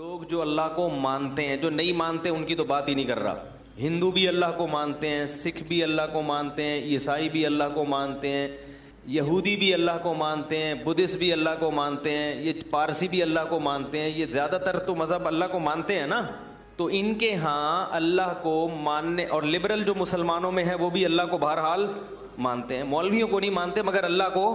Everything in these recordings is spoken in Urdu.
لوگ جو اللہ کو مانتے ہیں، جو نہیں مانتے ان کی تو بات ہی نہیں کر رہا. ہندو بھی اللہ کو مانتے ہیں، سکھ بھی اللہ کو مانتے ہیں، عیسائی بھی اللہ کو مانتے ہیں، یہودی بھی اللہ کو مانتے ہیں، بدھسٹ بھی اللہ کو مانتے ہیں، یہ پارسی بھی اللہ کو مانتے ہیں. یہ زیادہ تر تو مذہب اللہ کو مانتے ہیں نا. تو ان کے ہاں اللہ کو ماننے، اور لبرل جو مسلمانوں میں ہے وہ بھی اللہ کو بہرحال مانتے ہیں. مولویوں کو نہیں مانتے مگر اللہ کو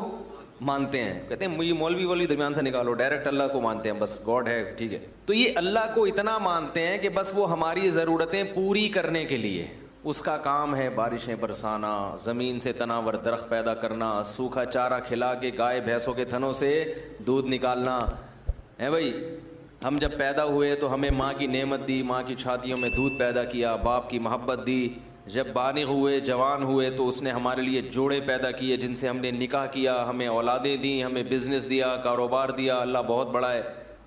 مانتے ہیں. کہتے ہیں یہ مولوی درمیان سے نکالو، ڈائریکٹ اللہ کو مانتے ہیں، بس گاڈ ہے ٹھیک ہے. تو یہ اللہ کو اتنا مانتے ہیں کہ بس وہ ہماری ضرورتیں پوری کرنے کے لیے، اس کا کام ہے بارشیں برسانا، زمین سے تناور درخت پیدا کرنا، سوکھا چارہ کھلا کے گائے بھینسوں کے تھنوں سے دودھ نکالنا ہے. بھائی ہم جب پیدا ہوئے تو ہمیں ماں کی نعمت دی، ماں کی چھاتیوں میں دودھ پیدا کیا، باپ کی محبت دی. جب بالغ ہوئے، جوان ہوئے تو اس نے ہمارے لیے جوڑے پیدا کیے جن سے ہم نے نکاح کیا، ہمیں اولادیں دیں، ہمیں بزنس دیا، کاروبار دیا. اللہ بہت بڑا ہے.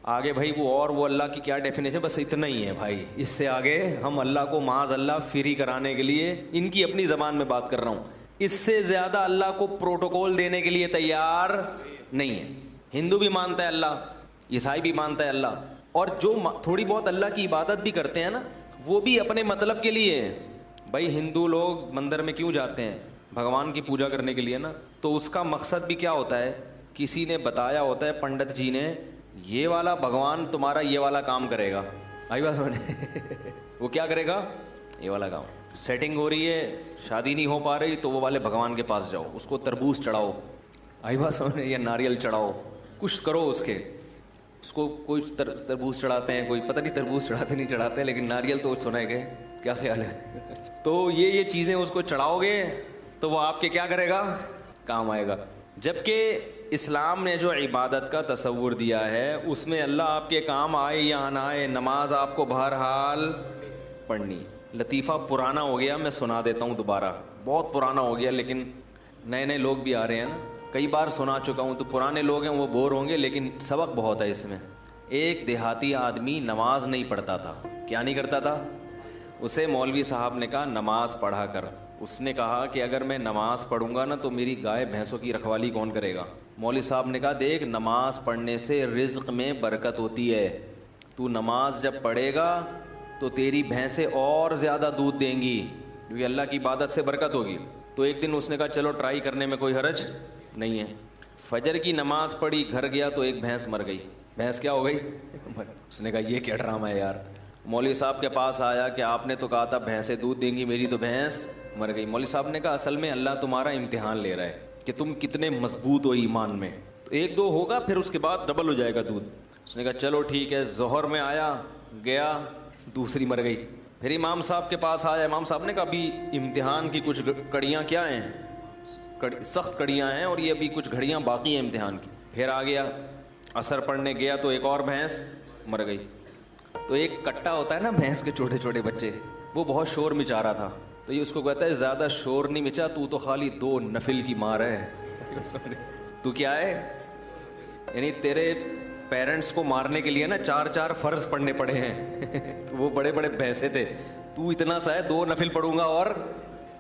آگے بھائی وہ اللہ کی کیا ڈیفینیشن، بس اتنا ہی ہے بھائی. اس سے آگے ہم اللہ کو معاذ اللہ فری کرانے کے لیے ان کی اپنی زبان میں بات کر رہا ہوں، اس سے زیادہ اللہ کو پروٹوکول دینے کے لیے تیار نہیں ہے. ہندو بھی مانتا ہے اللہ، عیسائی بھی مانتا ہے اللہ، اور جو تھوڑی بہت اللہ کی عبادت بھی کرتے ہیں نا وہ بھی اپنے مطلب کے لیے. بھائی ہندو لوگ مندر میں کیوں جاتے ہیں؟ بھگوان کی پوجا کرنے کے لیے نا. تو اس کا مقصد بھی کیا ہوتا ہے؟ کسی نے بتایا ہوتا ہے، پنڈت جی نے، یہ والا بھگوان تمہارا یہ والا کام کرے گا. آئی بات سمجھ؟ وہ کیا کرے گا؟ یہ والا کام. سیٹنگ ہو رہی ہے، شادی نہیں ہو پا رہی، تو وہ والے بھگوان کے پاس جاؤ، اس کو تربوز چڑھاؤ، آئی بات سمجھ، یا ناریل چڑھاؤ، کچھ کرو اس کو کوئی تربوز چڑھاتے ہیں، کوئی پتہ نہیں تربوز چڑھاتے نہیں چڑھاتے، لیکن ناریل تو سنا ہے کہ کیا خیال ہے. تو یہ چیزیں اس کو چڑھاؤ گے تو وہ آپ کے کیا کرے گا؟ کام آئے گا. جبکہ اسلام نے جو عبادت کا تصور دیا ہے اس میں اللہ آپ کے کام آئے یا نہ آئے، نماز آپ کو بہرحال پڑھنی. لطیفہ پرانا ہو گیا، میں سنا دیتا ہوں دوبارہ، بہت پرانا ہو گیا لیکن نئے لوگ بھی آ رہے ہیں نا. کئی بار سنا چکا ہوں تو پرانے لوگ ہیں وہ بور ہوں گے، لیکن سبق بہت ہے اس میں. ایک دیہاتی آدمی نماز نہیں پڑھتا تھا. کیا نہیں کرتا تھا؟ اسے مولوی صاحب نے کہا نماز پڑھا کر. اس نے کہا کہ اگر میں نماز پڑھوں گا نا تو میری گائے بھینسوں کی رکھوالی کون کرے گا؟ مولوی صاحب نے کہا دیکھ، نماز پڑھنے سے رزق میں برکت ہوتی ہے. تو نماز جب پڑھے گا تو تیری بھینسیں اور زیادہ دودھ دیں گی، کیونکہ اللہ کی عبادت سے برکت ہوگی. تو ایک دن اس نے کہا چلو ٹرائی کرنے میں کوئی حرج نہیں ہے. فجر کی نماز پڑھی، گھر گیا تو ایک بھینس مر گئی. بھینس کیا ہو گئی؟ اس نے کہا یہ کیا ڈرامہ ہے یار. مولوی صاحب کے پاس آیا کہ آپ نے تو کہا تھا بھینسیں دودھ دیں گی، میری تو بھینس مر گئی. مولوی صاحب نے کہا اصل میں اللہ تمہارا امتحان لے رہا ہے کہ تم کتنے مضبوط ہو ایمان میں. تو ایک دو ہوگا پھر اس کے بعد ڈبل ہو جائے گا دودھ. اس نے کہا چلو ٹھیک ہے. ظہر میں آیا، گیا، دوسری مر گئی. پھر امام صاحب کے پاس آیا. امام صاحب نے کہا ابھی امتحان کی کچھ کڑیاں کیا ہیں، سخت کڑیاں ہیں، اور یہ ابھی کچھ گھڑیاں باقی ہیں امتحان کی. پھر آ گیا، عصر پڑھنے گیا تو ایک اور بھینس مر گئی. تو ایک کٹا ہوتا ہے نا بھینس کے چھوٹے چھوٹے بچے، وہ بہت شور مچا رہا تھا. تو یہ اس کو کہتا ہے زیادہ شور نہیں مچا، تو خالی 2 نفل کی مار ہے. تو کیا ہے؟ یعنی تیرے پیرنٹس کو مارنے کے لیے نا 4 فرض پڑھنے پڑے ہیں. وہ بڑے بڑے بھینسے تھے، تو اتنا سا ہے 2 نفل پڑھوں گا اور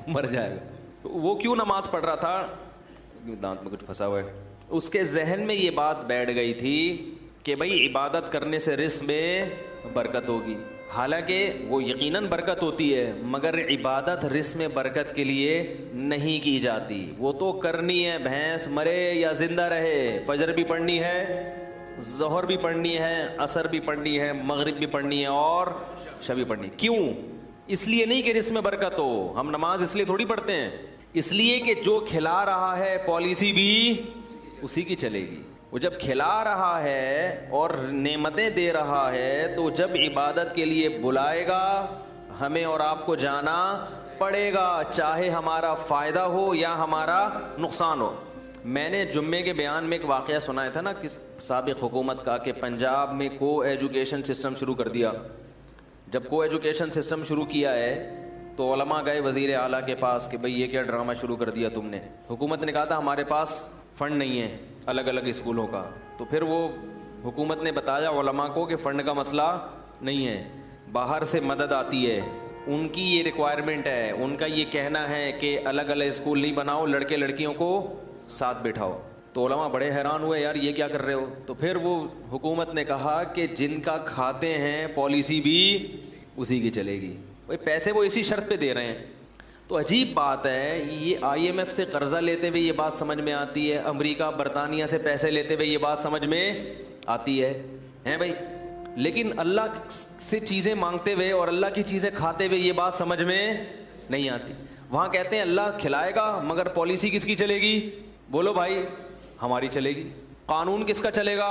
مر جائے گا. وہ کیوں نماز پڑھ رہا تھا؟ دانت میں کچھ پھنسا ہوا ہے. اس کے ذہن میں یہ بات بیٹھ گئی تھی کہ بھائی عبادت کرنے سے رزق میں برکت ہوگی. حالانکہ وہ یقیناً برکت ہوتی ہے، مگر عبادت رزق میں برکت کے لیے نہیں کی جاتی. وہ تو کرنی ہے، بھینس مرے یا زندہ رہے، فجر بھی پڑھنی ہے، ظہر بھی پڑھنی ہے، عصر بھی پڑھنی ہے، مغرب بھی پڑھنی ہے، اور عشاء بھی پڑھنی. کیوں؟ اس لیے نہیں کہ رزق میں برکت ہو. ہم نماز اس لیے تھوڑی پڑھتے ہیں، اس لیے کہ جو کھلا رہا ہے پالیسی بھی اسی کی چلے گی. وہ جب کھلا رہا ہے اور نعمتیں دے رہا ہے تو جب عبادت کے لیے بلائے گا ہمیں اور آپ کو جانا پڑے گا، چاہے ہمارا فائدہ ہو یا ہمارا نقصان ہو. میں نے جمعے کے بیان میں ایک واقعہ سنایا تھا نا کہ سابق حکومت کا، کہ پنجاب میں کو ایجوکیشن سسٹم شروع کر دیا. جب کو ایجوکیشن سسٹم شروع کیا ہے تو علماء گئے وزیر اعلیٰ کے پاس کہ بھئی یہ کیا ڈرامہ شروع کر دیا تم نے. حکومت نے کہا تھا ہمارے پاس فنڈ نہیں ہے الگ الگ اسکولوں کا. تو پھر وہ حکومت نے بتایا علماء کو کہ فنڈ کا مسئلہ نہیں ہے، باہر سے مدد آتی ہے، ان کی یہ ریکوائرمنٹ ہے، ان کا یہ کہنا ہے کہ الگ الگ اسکول نہیں بناؤ، لڑکے لڑکیوں کو ساتھ بٹھاؤ. تو علماء بڑے حیران ہوئے، یار یہ کیا کر رہے ہو؟ تو پھر وہ حکومت نے کہا کہ جن کا کھاتے ہیں پالیسی بھی اسی کی چلے گی، بھائی پیسے وہ اسی شرط پہ دے رہے ہیں۔ تو عجیب بات ہے، یہ IMF سے قرضہ لیتے ہوئے یہ بات سمجھ میں آتی ہے، امریکہ برطانیہ سے پیسے لیتے ہوئے یہ بات سمجھ میں آتی ہے بھائی، لیکن اللہ سے چیزیں مانگتے ہوئے اور اللہ کی چیزیں کھاتے ہوئے یہ بات سمجھ میں نہیں آتی۔ وہاں کہتے ہیں اللہ کھلائے گا مگر پالیسی کس کی چلے گی؟ بولو بھائی، ہماری چلے گی۔ قانون کس کا چلے گا؟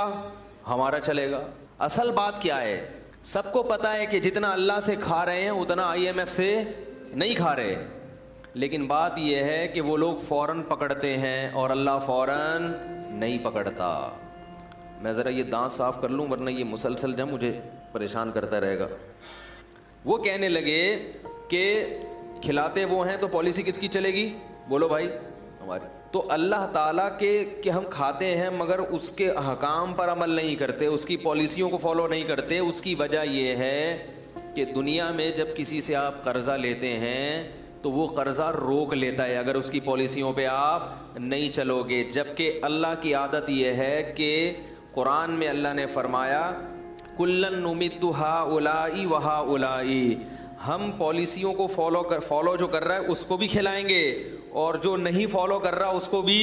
ہمارا چلے گا۔ اصل بات کیا ہے؟ سب کو پتا ہے کہ جتنا اللہ سے کھا رہے ہیں اتنا IMF سے نہیں کھا رہے، لیکن بات یہ ہے کہ وہ لوگ فوراً پکڑتے ہیں اور اللہ فوراً نہیں پکڑتا۔ میں ذرا یہ دانت صاف کر لوں ورنہ یہ مسلسل جب مجھے پریشان کرتا رہے گا۔ وہ کہنے لگے کہ کھلاتے وہ ہیں تو پالیسی کس کی چلے گی؟ بولو بھائی، ہماری۔ تو اللہ تعالیٰ کے کہ ہم کھاتے ہیں مگر اس کے احکام پر عمل نہیں کرتے، اس کی پالیسیوں کو فالو نہیں کرتے، اس کی وجہ یہ ہے کہ دنیا میں جب کسی سے آپ قرضہ لیتے ہیں تو وہ قرضہ روک لیتا ہے اگر اس کی پالیسیوں پہ آپ نہیں چلو گے، جبکہ اللہ کی عادت یہ ہے کہ قرآن میں اللہ نے فرمایا کلن نمد ہؤلاء وہؤلاء، ہم پالیسیوں کو فالو جو کر رہا ہے اس کو بھی کھلائیں گے اور جو نہیں فالو کر رہا اس کو بھی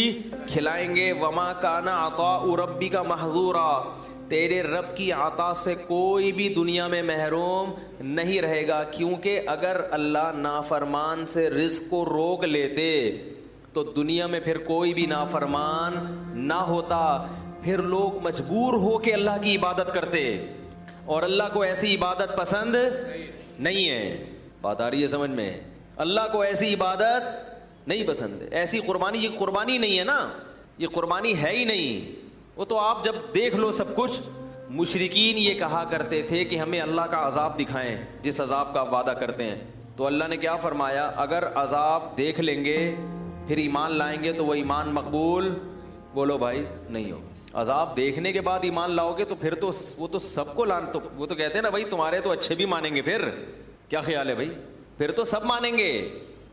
کھلائیں گے۔ وما کان عطاء ربک محظورا، تیرے رب کی عطا سے کوئی بھی دنیا میں محروم نہیں رہے گا، کیونکہ اگر اللہ نافرمان سے رزق کو روک لیتے تو دنیا میں پھر کوئی بھی نافرمان نہ ہوتا، پھر لوگ مجبور ہو کے اللہ کی عبادت کرتے، اور اللہ کو ایسی عبادت پسند نہیں ہے۔ بات آ رہی ہے سمجھ میں؟ اللہ کو ایسی عبادت نہیں پسند ہے، ایسی قربانی، یہ قربانی نہیں ہے نا، یہ قربانی ہے ہی نہیں۔ وہ تو آپ جب دیکھ لو سب کچھ، مشرکین یہ کہا کرتے تھے کہ ہمیں اللہ کا عذاب دکھائیں جس عذاب کا وعدہ کرتے ہیں، تو اللہ نے کیا فرمایا؟ اگر عذاب دیکھ لیں گے پھر ایمان لائیں گے تو وہ ایمان مقبول، بولو بھائی، نہیں ہوگا۔ عذاب دیکھنے کے بعد ایمان لاؤ گے تو پھر تو وہ تو سب کو تو وہ تو کہتے ہیں نا بھائی تمہارے تو اچھے بھی مانیں گے، پھر کیا خیال ہے بھائی؟ پھر تو سب مانیں گے،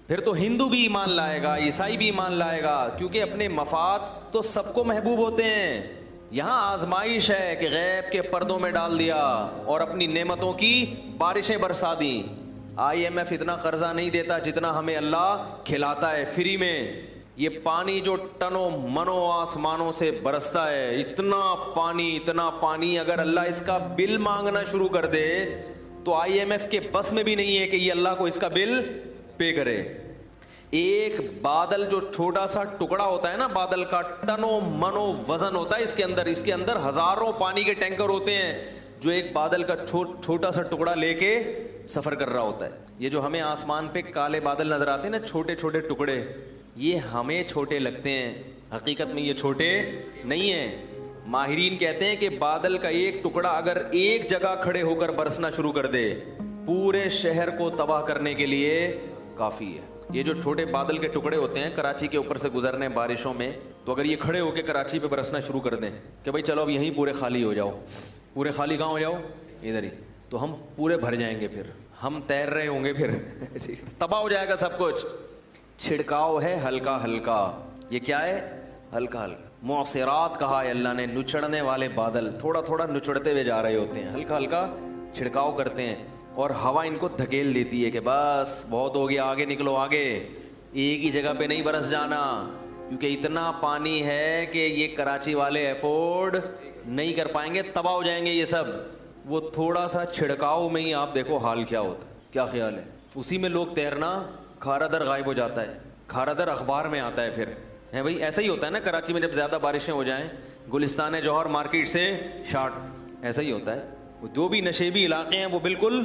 پھر تو ہندو بھی ایمان لائے گا، عیسائی بھی ایمان لائے گا، کیونکہ اپنے مفاد تو سب کو محبوب ہوتے ہیں۔ یہاں آزمائش ہے کہ غیب کے پردوں میں ڈال دیا اور اپنی نعمتوں کی بارشیں برسا دیں۔ IMF اتنا قرضہ نہیں دیتا جتنا ہمیں اللہ کھلاتا ہے فری میں۔ یہ پانی جو ٹنوں منوں آسمانوں سے برستا ہے، اتنا پانی اگر اللہ اس کا بل مانگنا شروع کر دے تو IMF کے بس میں بھی نہیں ہے کہ یہ اللہ کو اس کا بل پے کرے۔ ایک بادل جو چھوٹا سا ٹکڑا ہوتا ہے نا، بادل کا ٹنوں منوں وزن ہوتا ہے اس کے اندر ہزاروں پانی کے ٹینکر ہوتے ہیں جو ایک بادل کا چھوٹا سا ٹکڑا لے کے سفر کر رہا ہوتا ہے۔ یہ جو ہمیں آسمان پہ کالے بادل نظر آتے ہیں نا، چھوٹے چھوٹے ٹکڑے، یہ ہمیں چھوٹے لگتے ہیں، حقیقت میں یہ چھوٹے نہیں ہیں۔ ماہرین کہتے ہیں کہ بادل کا ایک ٹکڑا اگر ایک جگہ کھڑے ہو کر برسنا شروع کر دے پورے شہر کو تباہ کرنے کے لیے کافی ہے۔ یہ جو چھوٹے بادل کے ٹکڑے ہوتے ہیں کراچی کے اوپر سے گزرنے بارشوں میں، تو اگر یہ کھڑے ہو کے کراچی پہ برسنا شروع کر دیں کہ بھائی چلو اب یہیں پورے خالی ہو جاؤ، پورے خالی کہاں ہو جاؤ؟ ادھر ہی، تو ہم پورے بھر جائیں گے، پھر ہم تیر رہے ہوں گے، پھر تباہ ہو جائے گا سب کچھ۔ چھڑکاؤ ہے ہلکا ہلکا، یہ کیا ہے؟ ہلکا ہلکا۔ معصرات کہا ہے اللہ نے، نچڑنے والے بادل تھوڑا تھوڑا نچڑتے ہوئے جا رہے ہوتے ہیں، ہلکا ہلکا چھڑکاؤ کرتے ہیں، اور ہوا ان کو دھکیل دیتی ہے کہ بس بہت ہو گیا، آگے نکلو آگے، ایک ہی جگہ پہ نہیں برس جانا، کیونکہ اتنا پانی ہے کہ یہ کراچی والے افورڈ نہیں کر پائیں گے، تباہ ہو جائیں گے یہ سب۔ وہ تھوڑا سا چھڑکاؤ میں ہی آپ دیکھو حال کیا ہوتا ہے، کیا خیال ہے؟ اسی میں لوگ تیرنا، کھارا در غائب ہو جاتا ہے، کھارا در اخبار میں آتا ہے پھر، ہے بھائی ایسا ہی ہوتا ہے نا کراچی میں جب زیادہ بارشیں ہو جائیں، گلستان جوہر مارکیٹ سے شارٹ، ایسا ہی ہوتا ہے، جو بھی نشیبی علاقے ہیں وہ بالکل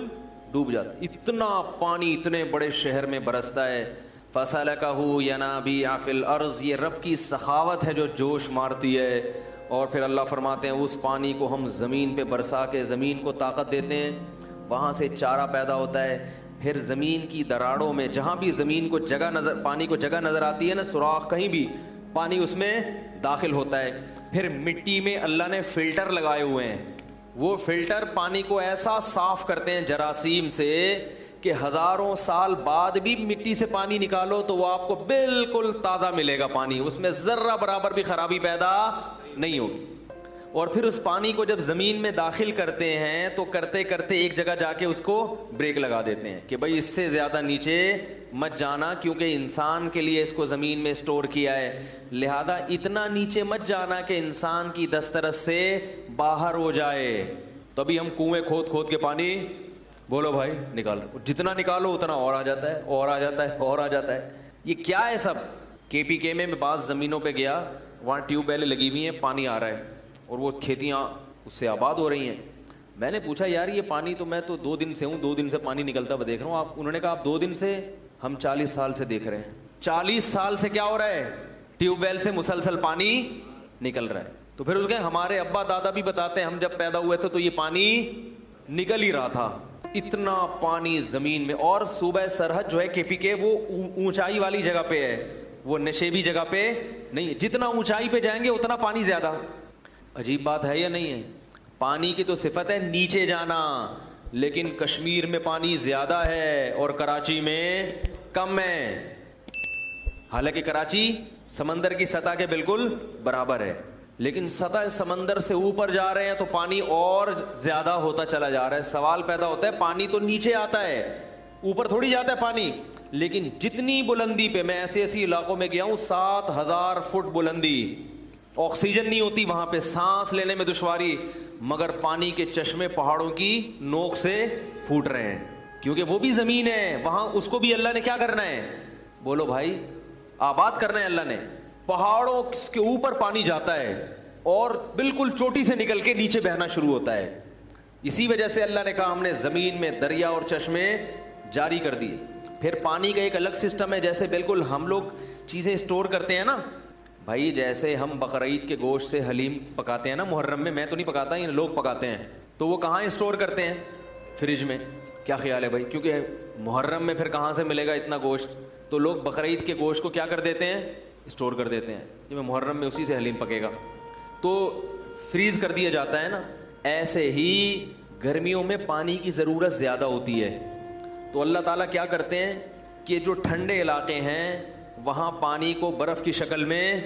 ڈوب جاتے، اتنا پانی اتنے بڑے شہر میں برستا ہے۔ فَسَلَكَهُ يَنَابِيعَ فِي الْأَرْضِ، یہ رب کی سخاوت ہے جو جوش مارتی ہے۔ اور پھر اللہ فرماتے ہیں اس پانی کو ہم زمین پہ برسا کے زمین کو طاقت دیتے ہیں، وہاں سے چارہ پیدا ہوتا ہے، پھر زمین کی دراڑوں میں جہاں بھی زمین کو پانی کو جگہ نظر آتی ہے نا، سوراخ کہیں بھی، پانی اس میں داخل ہوتا ہے۔ پھر مٹی میں اللہ نے فلٹر لگائے ہوئے ہیں، وہ فلٹر پانی کو ایسا صاف کرتے ہیں جراثیم سے کہ ہزاروں سال بعد بھی مٹی سے پانی نکالو تو وہ آپ کو بالکل تازہ ملے گا پانی, اس میں ذرہ برابر بھی خرابی پیدا نہیں ہوگی. اور پھر اس پانی کو جب زمین میں داخل کرتے ہیں تو کرتے کرتے ایک جگہ جا کے اس کو بریک لگا دیتے ہیں کہ بھائی اس سے زیادہ نیچے مت جانا, کیونکہ انسان کے لیے اس کو زمین میں اسٹور کیا ہے, لہذا اتنا نیچے مت جانا کہ انسان کی دسترس سے باہر ہو جائے. تو ابھی ہم کنویں کھود کھود کے پانی, بولو بھائی نکالو, جتنا نکالو اتنا اور آ جاتا ہے اور آ جاتا ہے اور آ جاتا ہے. یہ کیا ہے سب؟ KPK میں بعض زمینوں پہ گیا, وہاں ٹیوب ویلیں لگی ہوئی ہیں, پانی آ رہا ہے اور وہ کھیتیاں اس سے آباد ہو رہی ہیں. میں نے پوچھا یار یہ پانی تو میں تو 2 دن سے ہوں, 2 دن سے پانی نکلتا ہوا دیکھ رہا ہوں. انہوں نے کہا آپ 2 دن سے, ہم 40 سال سے دیکھ رہے ہیں. 40 سال سے کیا ہو رہا ہے؟ ٹیوب ویل سے مسلسل پانی نکل رہا ہے. تو پھر اس کے ہمارے ابا دادا بھی بتاتے ہیں ہم جب پیدا ہوئے تھے تو یہ پانی نکل ہی رہا تھا. اتنا پانی زمین میں, اور صوبہ سرحد جو ہے KPK وہ اونچائی والی جگہ پہ ہے, وہ نشیبی جگہ پہ نہیں. جتنا اونچائی پہ جائیں گے اتنا پانی زیادہ. عجیب بات ہے یا نہیں ہے؟ پانی کی تو صفت ہے نیچے جانا, لیکن کشمیر میں پانی زیادہ ہے اور کراچی میں کم ہے. حالانکہ کراچی سمندر کی سطح کے بالکل برابر ہے, لیکن سطح سمندر سے اوپر جا رہے ہیں تو پانی اور زیادہ ہوتا چلا جا رہا ہے. سوال پیدا ہوتا ہے پانی تو نیچے آتا ہے, اوپر تھوڑی جاتا ہے پانی. لیکن جتنی بلندی پہ, میں ایسے ایسی علاقوں میں گیا ہوں 7000 فٹ بلندی, آکسیجن نہیں ہوتی وہاں پہ, سانس لینے میں دشواری, مگر پانی کے چشمے پہاڑوں کی نوک سے پھوٹ رہے ہیں, کیونکہ وہ بھی زمین ہے وہاں, اس کو بھی اللہ نے کیا کرنا ہے؟ بولو بھائی, آباد کرنا ہے اللہ نے. پہاڑوں کے اوپر پانی جاتا ہے اور بالکل چوٹی سے نکل کے نیچے بہنا شروع ہوتا ہے. اسی وجہ سے اللہ نے کہا ہم نے زمین میں دریا اور چشمے جاری کر دیے. پھر پانی کا ایک الگ سسٹم ہے, جیسے بالکل ہم لوگ چیزیں اسٹور کرتے ہیں نا بھائی, جیسے ہم بقرعید کے گوشت سے حلیم پکاتے ہیں نا محرم میں تو نہیں پکاتا, یہ لوگ پکاتے ہیں, تو وہ کہاں اسٹور کرتے ہیں؟ فریج میں. کیا خیال ہے بھائی؟ کیونکہ محرم میں پھر کہاں سے ملے گا اتنا گوشت, تو لوگ بقرعید کے گوشت کو کیا کر دیتے ہیں؟ اسٹور کر دیتے ہیں, جب محرم میں اسی سے حلیم پکے گا تو فریز کر دیا جاتا ہے نا. ایسے ہی گرمیوں میں پانی کی ضرورت زیادہ ہوتی ہے, تو اللہ تعالیٰ کیا کرتے ہیں کہ جو ٹھنڈے علاقے ہیں وہاں پانی کو برف کی شکل میں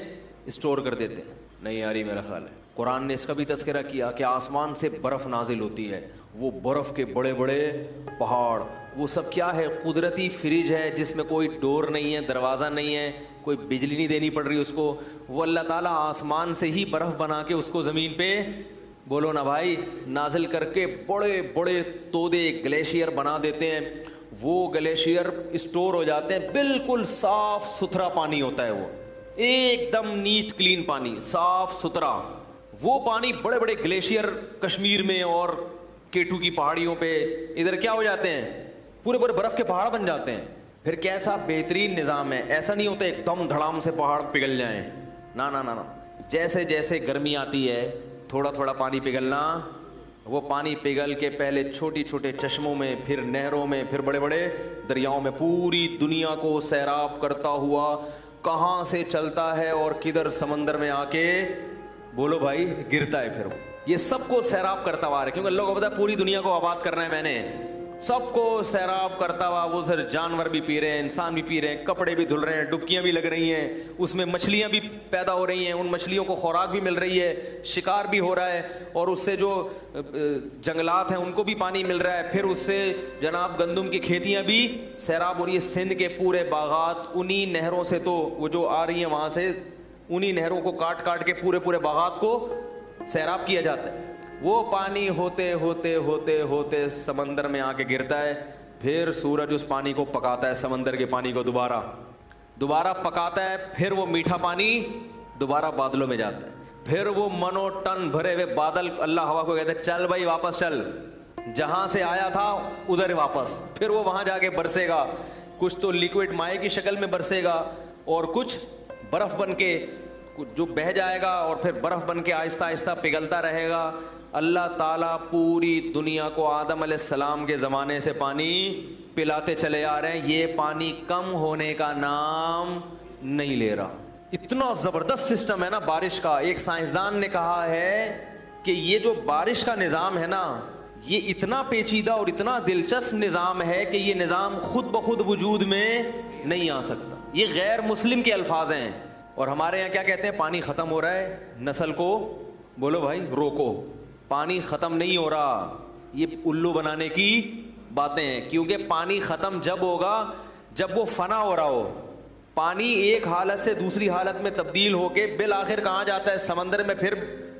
اسٹور کر دیتے ہیں. نہیں یاری میرا خیال ہے قرآن نے اس کا بھی تذکرہ کیا کہ آسمان سے برف نازل ہوتی ہے, وہ برف کے بڑے بڑے پہاڑ, وہ سب کیا ہے؟ قدرتی فریج ہے جس میں کوئی ڈور نہیں ہے, دروازہ نہیں ہے, کوئی بجلی نہیں دینی پڑ رہی اس کو. وہ اللہ تعالیٰ آسمان سے ہی برف بنا کے اس کو زمین پہ, بولو نا بھائی, نازل کر کے بڑے بڑے تودے گلیشیئر بنا دیتے ہیں. وہ گلیشیئر اسٹور ہو جاتے ہیں, بالکل صاف ستھرا پانی ہوتا ہے, وہ ایک دم نیٹ کلین پانی, صاف ستھرا. وہ پانی بڑے بڑے گلیشیئر کشمیر میں اور K2 کی پہاڑیوں پہ ادھر کیا ہو جاتے ہیں؟ پورے پورے برف کے پہاڑ بن جاتے ہیں. پھر کیسا بہترین نظام ہے, ایسا نہیں ہوتا ایک دم دھڑام سے پہاڑ پگھل جائیں, نا نا نا نا. جیسے جیسے گرمی آتی ہے تھوڑا تھوڑا پانی پگھلنا, وہ پانی پگھل کے پہلے چھوٹی چھوٹے چشموں میں, پھر نہروں میں, پھر بڑے بڑے دریاؤں میں, پوری دنیا کو سیراب کرتا ہوا کہاں سے چلتا ہے اور کدھر سمندر میں آ کے, بولو بھائی, گرتا ہے. پھر یہ سب کو سیراب کرتا ہوا ہے, کیونکہ اللہ کو پتا ہے پوری دنیا کو آباد کرنا ہے میں نے, سب کو سیراب کرتا ہوا. وہ سر جانور بھی پی رہے ہیں, انسان بھی پی رہے ہیں, کپڑے بھی دھل رہے ہیں, ڈبکیاں بھی لگ رہی ہیں, اس میں مچھلیاں بھی پیدا ہو رہی ہیں, ان مچھلیوں کو خوراک بھی مل رہی ہے, شکار بھی ہو رہا ہے, اور اس سے جو جنگلات ہیں ان کو بھی پانی مل رہا ہے. پھر اس سے جناب گندم کی کھیتیاں بھی سیراب ہو رہی ہے, سندھ کے پورے باغات انہی نہروں سے, تو وہ جو آ رہی ہیں وہاں سے انہی نہروں کو کاٹ کاٹ کے پورے پورے باغات کو سیراب کیا جاتا ہے. وہ پانی ہوتے ہوتے ہوتے ہوتے سمندر میں آ کے گرتا ہے. پھر سورج اس پانی کو پکاتا ہے, سمندر کے پانی کو دوبارہ پکاتا ہے. پھر وہ میٹھا پانی دوبارہ بادلوں میں جاتا ہے. پھر وہ منو ٹن بھرے ہوئے بادل, اللہ ہوا کو کہتے ہیں چل بھائی واپس چل, جہاں سے آیا تھا ادھر واپس. پھر وہ وہاں جا کے برسے گا, کچھ تو لیکوڈ مائع کی شکل میں برسے گا اور کچھ برف بن کے جو بہہ جائے گا, اور پھر برف بن کے آہستہ آہستہ پگھلتا رہے گا. اللہ تعالیٰ پوری دنیا کو آدم علیہ السلام کے زمانے سے پانی پلاتے چلے آ رہے ہیں. یہ پانی کم ہونے کا نام نہیں لے رہا. اتنا زبردست سسٹم ہے نا بارش کا. ایک سائنسدان نے کہا ہے کہ یہ جو بارش کا نظام ہے نا, یہ اتنا پیچیدہ اور اتنا دلچسپ نظام ہے کہ یہ نظام خود بخود وجود میں نہیں آ سکتا. یہ غیر مسلم کے الفاظ ہیں. اور ہمارے یہاں کیا کہتے ہیں؟ پانی ختم ہو رہا ہے, نسل کو بولو بھائی روکو. پانی ختم نہیں ہو رہا, یہ الو بنانے کی باتیں ہیں. کیونکہ پانی ختم جب ہوگا جب وہ فنا ہو رہا ہو. پانی ایک حالت سے دوسری حالت میں تبدیل ہو کے بالآخر کہاں جاتا ہے؟ سمندر میں, پھر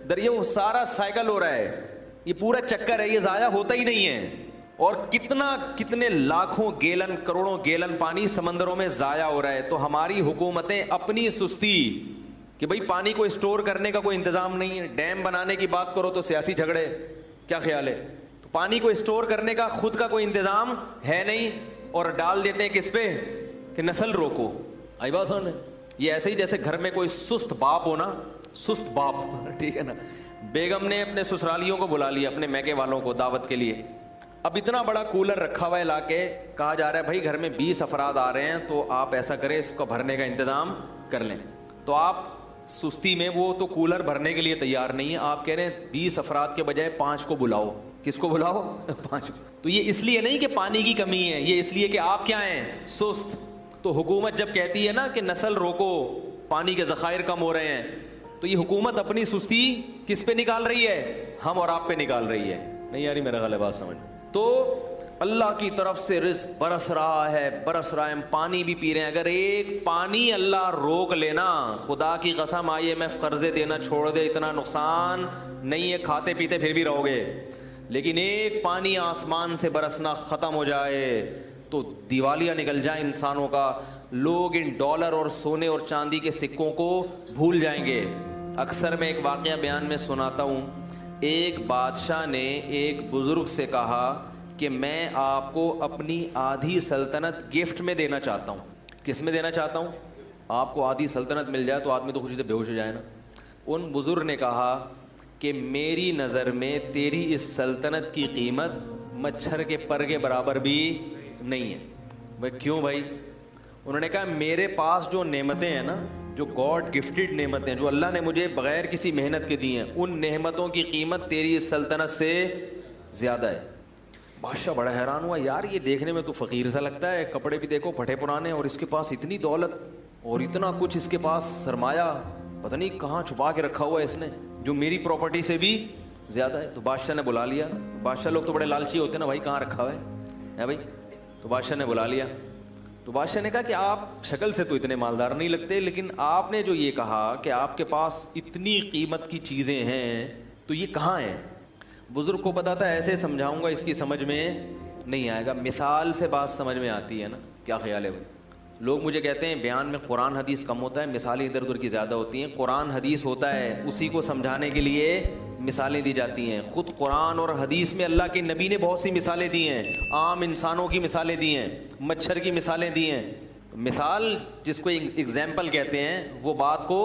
دریا. وہ سارا سائیکل ہو رہا ہے, یہ پورا چکر ہے, یہ ضائع ہوتا ہی نہیں ہے. اور کتنے لاکھوں گیلن کروڑوں گیلن پانی سمندروں میں ضائع ہو رہا ہے. تو ہماری حکومتیں اپنی سستی کہ بھئی پانی کو اسٹور کرنے کا کوئی انتظام نہیں ہے. ڈیم بنانے کی بات کرو تو سیاسی جھگڑے. کیا خیال ہے؟ تو پانی کو اسٹور کرنے کا خود کا کوئی انتظام ہے نہیں, اور ڈال دیتے ہیں کس پہ؟ کہ نسل روکو. آئی بات سمجھ میں؟ یہ ایسے ہی جیسے گھر میں کوئی سست باپ ہو نا, سست باپ, ٹھیک ہے نا. بیگم نے اپنے سسرالیوں کو بلا لیا, اپنے میکے والوں کو دعوت کے لیے. اب اتنا بڑا کولر رکھا ہوا ہے لا کے, کہا جا رہا ہے بھائی گھر میں 20 افراد آ رہے ہیں تو آپ ایسا کریں اس کو بھرنے کا انتظام کر لیں. تو آپ سستی میں وہ تو کولر بھرنے کے لیے تیار نہیں ہے, آپ کہہ رہے ہیں 20 افراد کے بجائے 5 کو بلاؤ. کس کو بلاؤ؟ 5. تو یہ اس لیے نہیں کہ پانی کی کمی ہے, یہ اس لیے کہ آپ کیا ہیں؟ سست. تو حکومت جب کہتی ہے نا کہ نسل روکو, پانی کے ذخائر کم ہو رہے ہیں, تو یہ حکومت اپنی سستی کس پہ نکال رہی ہے؟ ہم اور آپ پہ نکال رہی ہے. نہیں یاری میرا غلط بات سمجھ. تو اللہ کی طرف سے رزق برس رہا ہے, برس رہا ہے, ہم پانی بھی پی رہے ہیں. اگر ایک پانی اللہ روک لینا, خدا کی قسم IMF قرضے دینا چھوڑ دے, اتنا نقصان نہیں ہے, کھاتے پیتے پھر بھی رہو گے. لیکن ایک پانی آسمان سے برسنا ختم ہو جائے تو دیوالیہ نکل جائے انسانوں کا. لوگ ان ڈالر اور سونے اور چاندی کے سکوں کو بھول جائیں گے. اکثر میں ایک واقعہ بیان میں سناتا ہوں. ایک بادشاہ نے ایک بزرگ سے کہا کہ میں آپ کو اپنی آدھی سلطنت گفٹ میں دینا چاہتا ہوں. کس میں دینا چاہتا ہوں؟ آپ کو آدھی سلطنت مل جائے تو آدمی تو خوشی سے بے ہوش ہو جائے نا. ان بزرگ نے کہا کہ میری نظر میں تیری اس سلطنت کی قیمت مچھر کے پر کے برابر بھی نہیں ہے. بھائی کیوں بھائی؟ انہوں نے کہا میرے پاس جو نعمتیں ہیں نا, جو گاڈ گفٹڈ نعمتیں جو اللہ نے مجھے بغیر کسی محنت کے دی ہیں, ان نعمتوں کی قیمت تیری اس سلطنت سے زیادہ ہے. بادشاہ بڑا حیران ہوا, یار یہ دیکھنے میں تو فقیر سا لگتا ہے, کپڑے بھی دیکھو پھٹے پرانے, اور اس کے پاس اتنی دولت اور اتنا کچھ, اس کے پاس سرمایہ پتہ نہیں کہاں چھپا کے رکھا ہوا ہے اس نے, جو میری پراپرٹی سے بھی زیادہ ہے. تو بادشاہ نے بلا لیا. بادشاہ لوگ تو بڑے لالچی ہوتے ہیں نا, بھائی کہاں رکھا ہوا ہے بھائی. تو بادشاہ نے بلا لیا. تو بادشاہ نے کہا کہ آپ شکل سے تو اتنے مالدار نہیں لگتے, لیکن آپ نے جو یہ کہا کہ آپ کے پاس اتنی قیمت کی چیزیں ہیں تو یہ کہاں ہیں؟ بزرگ کو پتا تھا ایسے سمجھاؤں گا اس کی سمجھ میں نہیں آئے گا, مثال سے بات سمجھ میں آتی ہے نا. کیا خیال ہے بھائی؟ لوگ مجھے کہتے ہیں بیان میں قرآن حدیث کم ہوتا ہے, مثالیں ادھر ادھر کی زیادہ ہوتی ہیں. قرآن حدیث ہوتا ہے, اسی کو سمجھانے کے لیے مثالیں دی جاتی ہیں. خود قرآن اور حدیث میں اللہ کے نبی نے بہت سی مثالیں دی ہیں, عام انسانوں کی مثالیں دی ہیں, مچھر کی مثالیں دی ہیں. مثال جس کو ایگزامپل کہتے ہیں, وہ بات کو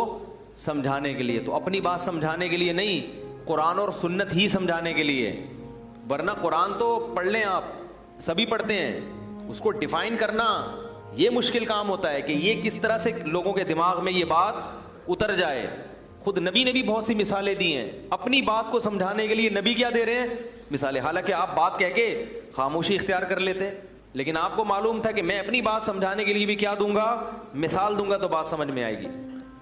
سمجھانے کے لیے. تو اپنی بات سمجھانے کے لیے نہیں, قرآن اور سنت ہی سمجھانے کے لیے. ورنہ قرآن تو پڑھ لیں, آپ سبھی پڑھتے ہیں, اس کو ڈیفائن کرنا یہ مشکل کام ہوتا ہے کہ یہ کس طرح سے لوگوں کے دماغ میں یہ بات اتر جائے. خود نبی نے بھی بہت سی مثالیں دی ہیں, اپنی بات کو سمجھانے کے لیے نبی کیا دے رہے ہیں؟ مثالیں. حالانکہ آپ بات کہہ کے خاموشی اختیار کر لیتے, لیکن آپ کو معلوم تھا کہ میں اپنی بات سمجھانے کے لیے بھی کیا دوں گا؟ مثال دوں گا, تو بات سمجھ میں آئے گی.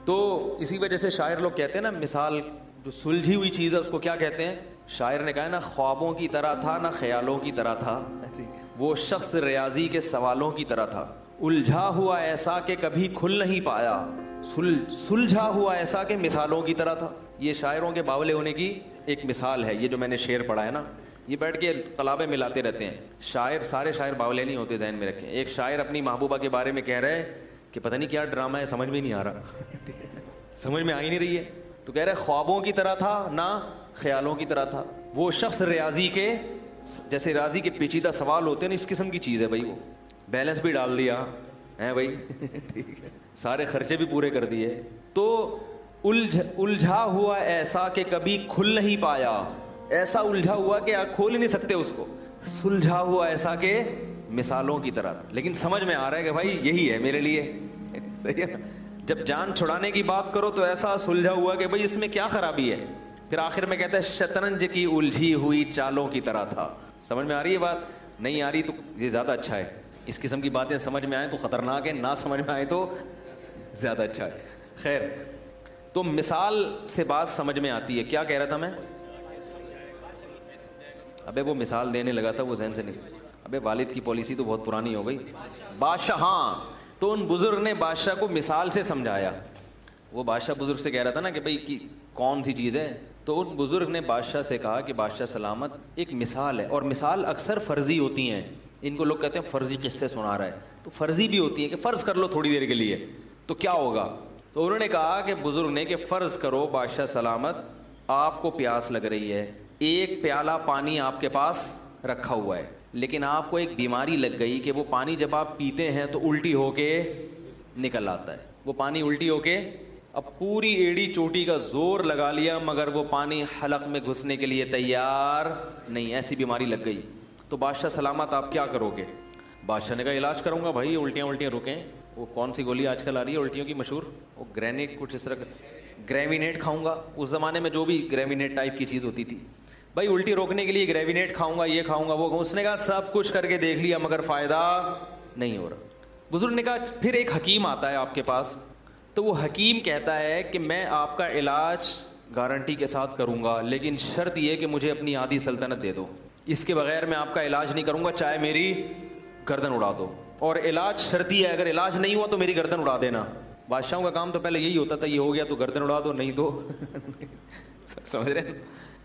تو اسی وجہ سے شاعر لوگ کہتے ہیں نا, مثال جو سلجھی ہوئی چیز ہے اس کو کیا کہتے ہیں؟ شاعر نے کہا نا, خوابوں کی طرح تھا نہ خیالوں کی طرح تھا, وہ شخص ریاضی کے سوالوں کی طرح تھا. الجھا ہوا ایسا کہ کبھی کھل نہیں پایا, سلجھا ہوا ایسا کہ مثالوں کی طرح تھا. یہ شاعروں کے باولے ہونے کی ایک مثال ہے. یہ جو میں نے شعر پڑھا ہے نا, یہ بیٹھ کے قلابیں ملاتے رہتے ہیں. شاعر سارے شاعر باولے نہیں ہوتے, ذہن میں رکھیں. ایک شاعر اپنی محبوبہ کے بارے میں کہہ رہے ہیں کہ پتہ نہیں کیا ڈرامہ ہے, سمجھ میں نہیں آ رہا, سمجھ میں آ ہی نہیں رہی ہے. تو کہہ رہے خوابوں کی طرح تھا نہ خیالوں کی طرح تھا. وہ شخص ریاضی کے, جیسے ریاضی کے پیچیدہ سوال ہوتے ہیں نا, اس قسم کی چیز ہے بھائی. وہ بیلنس بھی ڈال دیا ہے بھائی, ٹھیک ہے, سارے خرچے بھی پورے کر دیے. تو الجھا ہوا ایسا کہ کبھی کھل نہیں پایا, ایسا الجھا ہوا کہ آپ کھول ہی نہیں سکتے اس کو. سلجھا ہوا ایسا کہ مثالوں کی طرح, لیکن سمجھ میں آ رہا ہے کہ بھائی یہی ہے میرے لیے, صحیح ہے نا. جب جان چھڑانے کی بات کرو تو ایسا سلجھا ہوا کہ بھائی اس میں کیا خرابی ہے, پھر آخر میں کہتا ہے شطرنج کی الجھی ہوئی چالوں کی طرح تھا. سمجھ میں آ رہی ہے بات؟ نہیں آ رہی تو یہ زیادہ اچھا ہے. اس قسم کی باتیں سمجھ میں آئیں تو خطرناک ہے, نہ سمجھ میں آئے تو زیادہ اچھا ہے. خیر, تو مثال سے بات سمجھ میں آتی ہے. کیا کہہ رہا تھا میں؟ ابے وہ مثال دینے لگا تھا, وہ ذہن سے نہیں. ابے والد کی پالیسی تو بہت پرانی ہو گئی. بادشاہ, ہاں, تو ان بزرگ نے بادشاہ کو مثال سے سمجھایا. وہ بادشاہ بزرگ سے کہہ رہا تھا نا کہ بھئی کون سی چیز ہے, تو ان بزرگ نے بادشاہ سے کہا کہ بادشاہ سلامت, ایک مثال ہے, اور مثال اکثر فرضی ہوتی ہیں. ان کو لوگ کہتے ہیں فرضی قصے سنا رہا ہے, تو فرضی بھی ہوتی ہیں کہ فرض کر لو تھوڑی دیر کے لیے تو کیا ہوگا. تو انہوں نے کہا کہ بزرگ نے کہ فرض کرو بادشاہ سلامت آپ کو پیاس لگ رہی ہے, ایک پیالہ پانی آپ کے پاس رکھا ہوا ہے, لیکن آپ کو ایک بیماری لگ گئی کہ وہ پانی جب آپ پیتے ہیں تو الٹی ہو کے نکل آتا ہے. وہ پانی الٹی ہو کے, اب پوری ایڑی چوٹی کا زور لگا لیا مگر وہ پانی حلق میں گھسنے کے لیے تیار نہیں, ایسی بیماری لگ گئی. تو بادشاہ سلامت آپ کیا کرو گے؟ بادشاہ نے کہا علاج کروں گا بھائی, الٹیاں رکیں. وہ کون سی گولی آج کل آ رہی ہے الٹیوں کی مشہور, وہ گرینیٹ کچھ اس طرح, گریوینیٹ کھاؤں گا. اس زمانے میں جو بھی گریوینیٹ ٹائپ کی چیز ہوتی تھی, بھائی الٹی روکنے کے لیے گریوینیٹ کھاؤں گا, یہ کھاؤں گا, وہ کھاؤں. اس نے کہا سب کچھ کر کے دیکھ لیا مگر فائدہ نہیں ہو رہا. بزرگ نے کہا پھر ایک حکیم آتا ہے آپ کے پاس, تو وہ حکیم کہتا ہے کہ میں آپ کا علاج گارنٹی کے ساتھ کروں گا, لیکن شرط یہ کہ مجھے اپنی آدھی سلطنت دے دو, اس کے بغیر میں آپ کا علاج نہیں کروں گا, چاہے میری گردن اڑا دو. اور علاج شرطی ہے, اگر علاج نہیں ہوا تو میری گردن اڑا دینا. بادشاہوں کا کام تو پہلے یہی ہوتا تھا, یہ ہو گیا تو گردن اڑا دو, نہیں تو سمجھ رہے ہیں.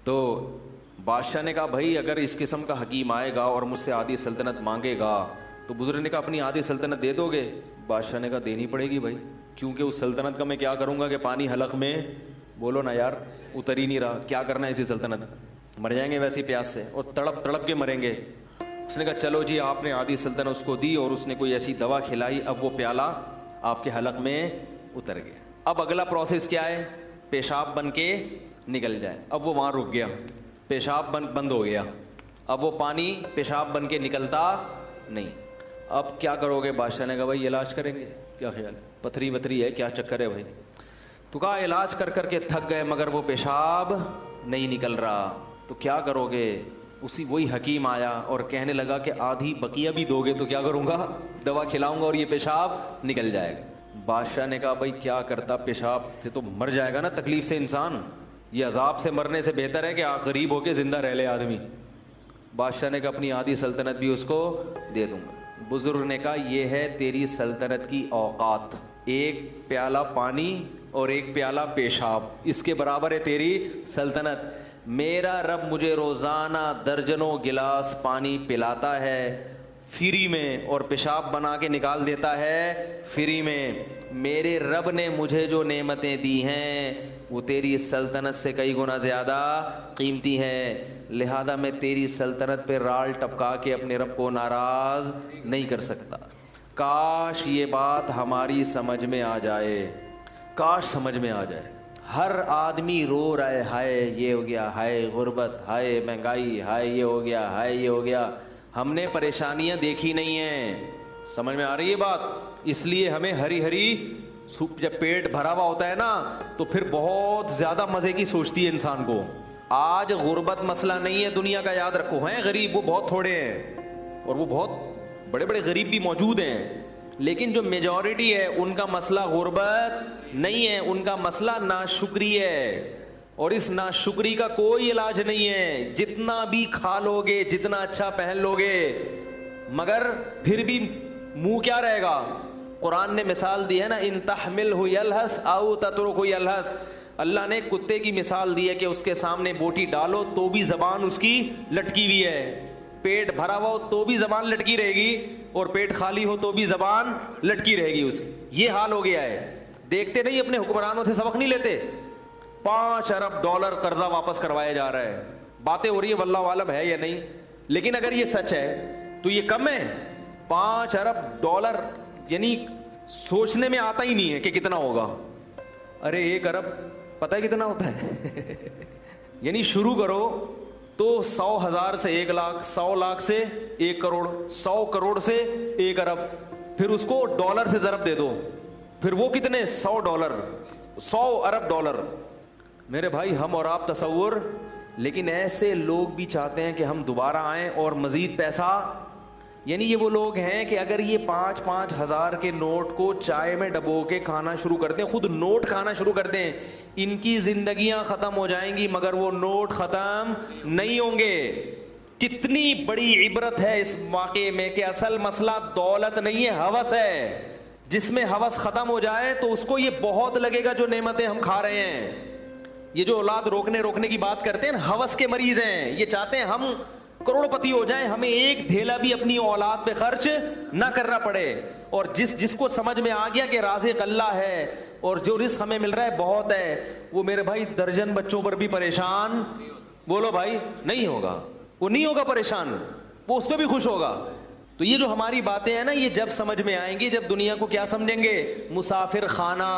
تو بادشاہ نے کہا بھائی اگر اس قسم کا حکیم آئے گا اور مجھ سے آدھی سلطنت مانگے گا, تو بزرگ نے کہا اپنی آدھی سلطنت دے دو گے؟ بادشاہ نے کہا دینی پڑے گی بھائی, کیونکہ اس سلطنت کا میں کیا کروں گا کہ پانی حلق میں, بولو نا یار, اتر ہی نہیں رہا, کیا کرنا ہے اسی سلطنت, مر جائیں گے ویسی پیاس سے, اور تڑپ تڑپ کے مریں گے. اس نے کہا چلو جی, آپ نے آدھی سلطنت اس کو دی اور اس نے کوئی ایسی دوا کھلائی, اب وہ پیالہ آپ کے حلق میں اتر گیا. اب اگلا پروسیس کیا ہے؟ پیشاب بن کے نکل جائے. اب وہ وہاں رک گیا, پیشاب بند ہو گیا, اب وہ پانی پیشاب بن کے نکلتا نہیں. اب کیا کرو گے؟ بادشاہ نے کہا بھائی علاج کریں گے. کیا خیال ہے, پتھری وتھری ہے کیا چکر ہے بھائی؟ تو کہا علاج کر کر کے تھک گئے مگر وہ پیشاب نہیں نکل رہا, تو کیا کرو گے؟ وہی حکیم آیا اور کہنے لگا کہ آدھی بقیہ بھی دو گے تو کیا کروں گا؟ دوا کھلاؤں گا اور یہ پیشاب نکل جائے گا. بادشاہ نے کہا بھائی کیا کرتا, پیشاب سے تو مر جائے گا نا تکلیف سے انسان, یہ عذاب سے مرنے سے بہتر ہے کہ غریب ہو کے زندہ رہ لے آدمی. بادشاہ نے کہا اپنی آدھی سلطنت بھی اس کو دے دوں گا. بزرگ نے کہا یہ ہے تیری سلطنت کی اوقات, ایک پیالہ پانی اور ایک پیالہ پیشاب, اس کے برابر ہے تیری سلطنت. میرا رب مجھے روزانہ درجنوں گلاس پانی پلاتا ہے فری میں, اور پیشاب بنا کے نکال دیتا ہے فری میں. میرے رب نے مجھے جو نعمتیں دی ہیں وہ تیری سلطنت سے کئی گنا زیادہ قیمتی ہیں, لہذا میں تیری سلطنت پہ رال ٹپکا کے اپنے رب کو ناراض نہیں کر سکتا. کاش یہ بات ہماری سمجھ میں آ جائے, کاش سمجھ میں آ جائے. ہر آدمی رو رہا ہے, ہائے یہ ہو گیا, ہائے غربت, ہائے مہنگائی, ہائے یہ ہو گیا, ہائے یہ ہو گیا. ہم نے پریشانیاں دیکھی نہیں ہیں. سمجھ میں آ رہی ہے بات؟ اس لیے ہمیں ہری ہری سوپ, جب پیٹ بھرا ہوا ہوتا ہے نا تو پھر بہت زیادہ مزے کی سوچتی ہے انسان کو. آج غربت مسئلہ نہیں ہے دنیا کا, یاد رکھو. ہیں غریب وہ بہت تھوڑے ہیں, اور وہ بہت بڑے بڑے غریب بھی موجود ہیں, لیکن جو میجورٹی ہے ان کا مسئلہ غربت نہیں ہے, ان کا مسئلہ ناشکری ہے. اور اس ناشکری کا کوئی علاج نہیں ہے. جتنا بھی کھا لو گے, جتنا اچھا پہن لو گے, مگر پھر بھی منہ کیا رہے گا؟ قرآن نے مثال دی ہے نا, ان تحملہ یلہث او تترکہ یلہث. اللہ نے کتے کی مثال دی ہے کہ اس کے سامنے بوٹی ڈالو تو بھی زبان اس کی لٹکی ہوئی ہے, پیٹ بھرا ہوا ہو تو بھی زبان لٹکی رہے گی, اور پیٹ خالی ہو تو بھی زبان لٹکی رہے گی اس کی. یہ حال ہو گیا ہے. دیکھتے نہیں اپنے حکمرانوں سے سبق نہیں لیتے؟ 5 ارب ڈالر قرضہ واپس کروایا جا رہا ہے. باتیں ہو رہی ہے واللہ عالم ہے یا نہیں, لیکن اگر یہ سچ ہے تو یہ کم ہے. 5 ارب ڈالر یعنی سوچنے میں آتا ہی نہیں ہے کہ کتنا ہوگا. ارے 1 ارب پتہ ہے کتنا ہوتا ہے؟ یعنی شروع کرو تو 100,000 سے 1 لاکھ, 100 لاکھ سے 1 کروڑ, 100 کروڑ سے 1 ارب, پھر اس کو ڈالر سے ضرب دے دو, پھر وہ کتنے 100 ڈالر, 100 ارب ڈالر. میرے بھائی ہم اور آپ تصور, لیکن ایسے لوگ بھی چاہتے ہیں کہ ہم دوبارہ آئیں اور مزید پیسہ. یعنی یہ وہ لوگ ہیں کہ اگر یہ 5,000 کے نوٹ کو چائے میں ڈبو کے کھانا شروع کر دیں, خود نوٹ کھانا شروع کر دیں, ان کی زندگیاں ختم ہو جائیں گی مگر وہ نوٹ ختم نہیں ہوں گے. کتنی بڑی عبرت ہے اس واقعے میں کہ اصل مسئلہ دولت نہیں ہے, ہوس ہے. جس میں ہوس ختم ہو جائے تو اس کو یہ بہت لگے گا جو نعمتیں ہم کھا رہے ہیں. یہ جو اولاد روکنے کی بات کرتے ہیں نا, ہوس کے مریض ہیں. یہ چاہتے ہیں ہم کروڑ پتی ہو جائیں, ہمیں ایک دھیلا بھی اپنی اولاد پہ خرچ نہ کرنا پڑے. اور جس کو سمجھ میں آ گیا کہ رازق اللہ ہے اور جو رزق ہمیں مل رہا ہے بہت ہے, وہ میرے بھائی درجن بچوں پر بھی پریشان, بولو بھائی, نہیں ہوگا. وہ نہیں ہوگا پریشان, وہ اس پہ بھی خوش ہوگا. تو یہ جو ہماری باتیں ہیں نا, یہ جب سمجھ میں آئیں گی جب دنیا کو کیا سمجھیں گے, مسافر خانہ,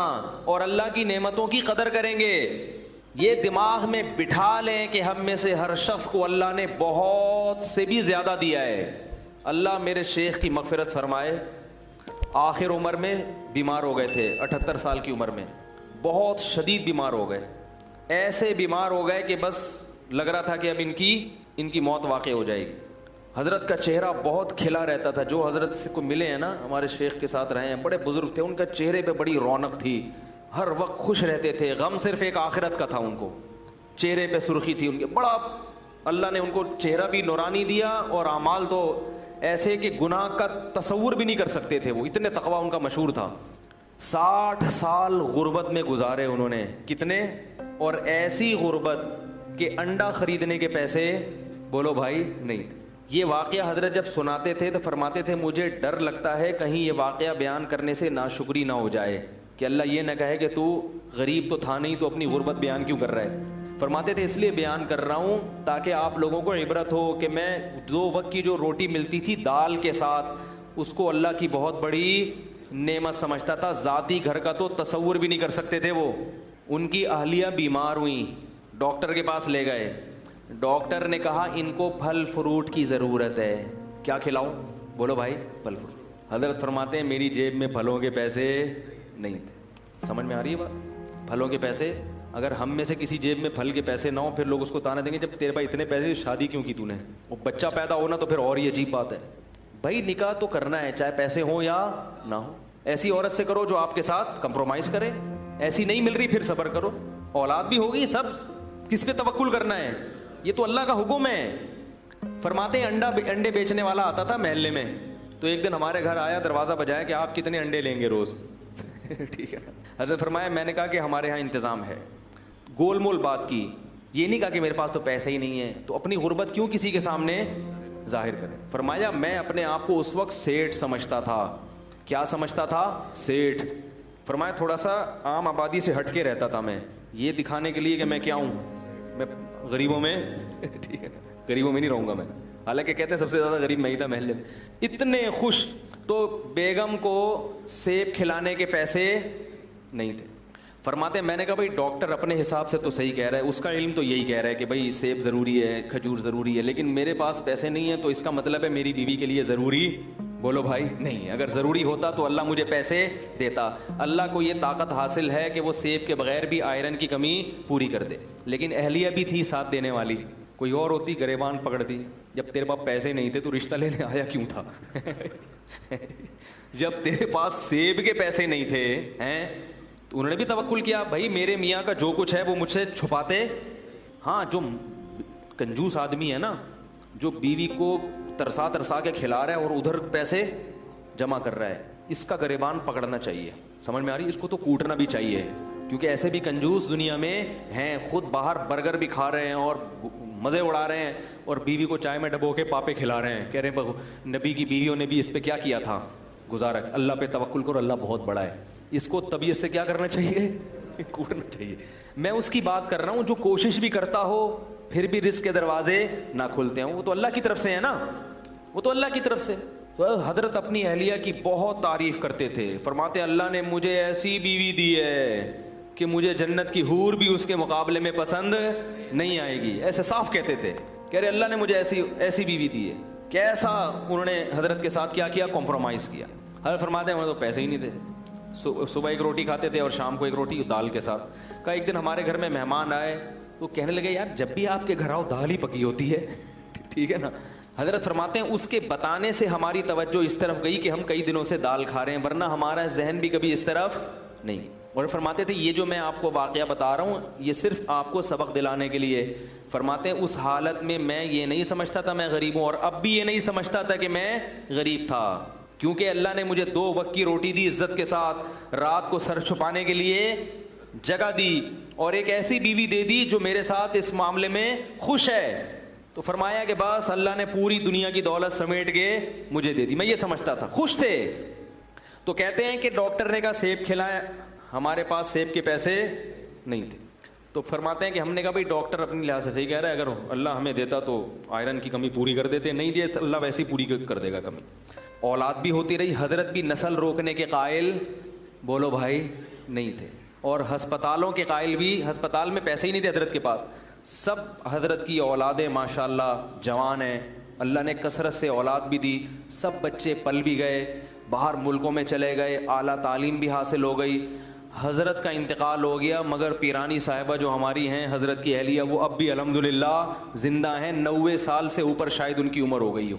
اور اللہ کی نعمتوں کی قدر کریں گے. یہ دماغ میں بٹھا لیں کہ ہم میں سے ہر شخص کو اللہ نے بہت سے بھی زیادہ دیا ہے. اللہ میرے شیخ کی مغفرت فرمائے, آخر عمر میں بیمار ہو گئے تھے, 78 سال کی عمر میں بہت شدید بیمار ہو گئے. ایسے بیمار ہو گئے کہ بس لگ رہا تھا کہ اب ان کی موت واقع ہو جائے گی. حضرت کا چہرہ بہت کھلا رہتا تھا. جو حضرت سے کو ملے ہیں نا, ہمارے شیخ کے ساتھ رہے ہیں, بڑے بزرگ تھے, ان کا چہرے پہ بڑی رونق تھی, ہر وقت خوش رہتے تھے. غم صرف ایک آخرت کا تھا, ان کو چہرے پہ سرخی تھی ان کے. بڑا اللہ نے ان کو چہرہ بھی نورانی دیا اور اعمال تو ایسے کہ گناہ کا تصور بھی نہیں کر سکتے تھے. وہ اتنے تقوی ان کا مشہور تھا. 60 سال غربت میں گزارے انہوں نے. کتنے؟ اور ایسی غربت کہ انڈا خریدنے کے پیسے, بولو بھائی, نہیں. یہ واقعہ حضرت جب سناتے تھے تو فرماتے تھے مجھے ڈر لگتا ہے کہیں یہ واقعہ بیان کرنے سے ناشکری نہ ہو جائے, کہ اللہ یہ نہ کہے کہ تو غریب تو تھا نہیں, تو اپنی غربت بیان کیوں کر رہا ہے. فرماتے تھے اس لیے بیان کر رہا ہوں تاکہ آپ لوگوں کو عبرت ہو کہ میں 2 وقت کی جو روٹی ملتی تھی دال کے ساتھ, اس کو اللہ کی بہت بڑی نعمت سمجھتا تھا. ذاتی گھر کا تو تصور بھی نہیں کر سکتے تھے وہ. ان کی اہلیہ بیمار ہوئیں, ڈاکٹر کے پاس لے گئے. ڈاکٹر نے کہا ان کو پھل فروٹ کی ضرورت ہے, کیا کھلاؤں؟ بولو بھائی, پھل فروٹ. حضرت فرماتے ہیں میری جیب میں پھلوں کے پیسے نہیں تھے. سمجھ میں آ رہی ہے بات؟ پھلوں کے پیسے, اگر ہم میں سے کسی جیب میں پھل کے پیسے نہ ہو, پھر لوگ اس کو تانا دیں گے جب تیرے پاس اتنے پیسے شادی کیوں کی تو نے. وہ بچہ پیدا ہونا تو پھر اور ہی عجیب بات ہے. بھائی نکاح تو کرنا ہے چاہے پیسے ہوں یا نہ ہو. ایسی عورت سے کرو جو آپ کے ساتھ کمپرومائز کرے, ایسی نہیں مل رہی پھر صبر کرو. اولاد بھی ہوگی, سب کس پہ توکل کرنا ہے, یہ تو اللہ کا حکم ہے. فرماتے ہیں انڈے بیچنے والا آتا تھا محلے میں, تو ایک دن ہمارے گھر آیا, دروازہ بجایا کہ آپ کتنے انڈے لیں گے روز. ٹھیک ہے. حضرت فرمایا میں نے کہا کہ ہمارے ہاں انتظام ہے. گول مول بات کی, یہ نہیں کہا کہ میرے پاس تو پیسے ہی نہیں ہے, تو اپنی غربت کیوں کسی کے سامنے ظاہر کرے. فرمایا میں اپنے آپ کو اس وقت سیٹھ سمجھتا تھا. کیا سمجھتا تھا؟ سیٹھ. فرمایا تھوڑا سا عام آبادی سے ہٹ کے رہتا تھا میں, یہ دکھانے کے لیے کہ میں کیا ہوں, میں غریبوں میں, ٹھیک ہے, غریبوں میں نہیں رہوں گا میں. حالانکہ کہتے ہیں سب سے زیادہ غریب میں ہی تھا محلے میں. اتنے خوش, تو بیگم کو سیب کھلانے کے پیسے نہیں تھے. فرماتے ہیں میں نے کہا بھائی ڈاکٹر اپنے حساب سے تو صحیح کہہ رہا ہے, اس کا علم تو یہی کہہ رہا ہے کہ بھائی سیب ضروری ہے, کھجور ضروری ہے, لیکن میرے پاس پیسے نہیں ہیں, تو اس کا مطلب ہے میری بیوی کے لیے ضروری, بولو بھائی, نہیں. اگر ضروری ہوتا تو اللہ مجھے پیسے دیتا. اللہ کو یہ طاقت حاصل ہے کہ وہ سیب کے بغیر بھی آئرن کی کمی پوری کر دے. لیکن اہلیہ بھی تھی ساتھ دینے والی, کوئی اور ہوتی گریبان پکڑ دی. جب تیرے پاس پیسے نہیں تھے تو رشتہ لینے آیا کیوں تھا؟ جب تیرے پاس سیب کے پیسے نہیں تھے ہیں, تو انہوں نے بھی توکل کیا, بھائی میرے میاں کا جو کچھ ہے وہ مجھ سے چھپاتے. ہاں جو کنجوس آدمی ہے نا, جو بیوی کو ترسا ترسا کے کھلا رہا ہے اور ادھر پیسے جمع کر رہا ہے, اس کا گریبان پکڑنا چاہیے. سمجھ میں آ رہی ہے؟ اس کو تو کوٹنا بھی چاہیے, کیونکہ ایسے بھی کنجوس دنیا میں ہیں, خود باہر برگر بھی کھا رہے ہیں اور مزے اڑا رہے ہیں, اور بیوی کو چائے میں ڈبو کے پاپے کھلا رہے ہیں. کہہ رہے ہیں نبی کی بیویوں نے بھی اس پہ کیا کیا تھا, گزارا. اللہ پہ توکل کرو, اللہ بہت بڑا ہے. اس کو طبیعت سے کیا کرنا چاہیے, کوٹنا چاہیے. میں اس کی بات کر رہا ہوں جو کوشش بھی کرتا ہو پھر بھی رزق کے دروازے نہ کھلتے ہوں, وہ تو اللہ کی طرف سے ہے نا, وہ تو اللہ کی طرف سے. تو حضرت اپنی اہلیہ کی بہت تعریف کرتے تھے. فرماتے اللہ نے مجھے ایسی بیوی دی ہے کہ مجھے جنت کی حور بھی اس کے مقابلے میں پسند نہیں آئے گی. ایسے صاف کہتے تھے, کہہ رہے اللہ نے مجھے ایسی بیوی دی ہے. کیسا انہوں نے حضرت کے ساتھ کیا کمپرومائز کیا. حضرت فرماتے ہیں انہوں نے تو پیسے ہی نہیں تھے. صبح ایک روٹی کھاتے تھے اور شام کو ایک روٹی دال کے ساتھ. کہا ایک دن ہمارے گھر میں مہمان آئے تو کہنے لگے یار جب بھی آپ کے گھر آؤ دال ہی پکی ہوتی ہے. ٹھیک ہے نا. حضرت فرماتے ہیں اس کے بتانے سے ہماری توجہ اس طرف گئی کہ ہم کئی دنوں سے دال کھا رہے ہیں, ورنہ ہمارا ذہن بھی کبھی اس طرف نہیں. اور فرماتے تھے یہ جو میں آپ کو واقعہ بتا رہا ہوں یہ صرف آپ کو سبق دلانے کے لیے. فرماتے ہیں اس حالت میں یہ نہیں سمجھتا تھا میں غریب ہوں, اور اب بھی یہ نہیں سمجھتا تھا کہ میں غریب تھا, کیونکہ اللہ نے مجھے 2 وقت کی روٹی دی عزت کے ساتھ, رات کو سر چھپانے کے لیے جگہ دی, اور ایک ایسی بیوی دے دی جو میرے ساتھ اس معاملے میں خوش ہے. تو فرمایا کہ بس اللہ نے پوری دنیا کی دولت سمیٹ کے مجھے دے دی. میں یہ سمجھتا تھا, خوش تھے. تو کہتے ہیں کہ ڈاکٹر نے کہا سیب کھلائیں, ہمارے پاس سیب کے پیسے نہیں تھے. تو فرماتے ہیں کہ ہم نے کہا بھائی ڈاکٹر اپنی لحاظ سے صحیح کہہ رہا ہے, اگر اللہ ہمیں دیتا تو آئرن کی کمی پوری کر دیتے, نہیں دے اللہ ویسے ہی پوری کر دے گا کمی. اولاد بھی ہوتی رہی, حضرت بھی نسل روکنے کے قائل بولو بھائی نہیں تھے, اور ہسپتالوں کے قائل بھی, ہسپتال میں پیسے ہی نہیں تھے حضرت کے پاس. سب حضرت کی اولادیں ماشاءاللہ جوان ہیں, اللہ نے کثرت سے اولاد بھی دی, سب بچے پل بھی گئے, باہر ملکوں میں چلے گئے, اعلیٰ تعلیم بھی حاصل ہو گئی. حضرت کا انتقال ہو گیا, مگر پیرانی صاحبہ جو ہماری ہیں حضرت کی اہلیہ وہ اب بھی الحمدللہ زندہ ہیں. 90 سال سے اوپر شاید ان کی عمر ہو گئی ہو,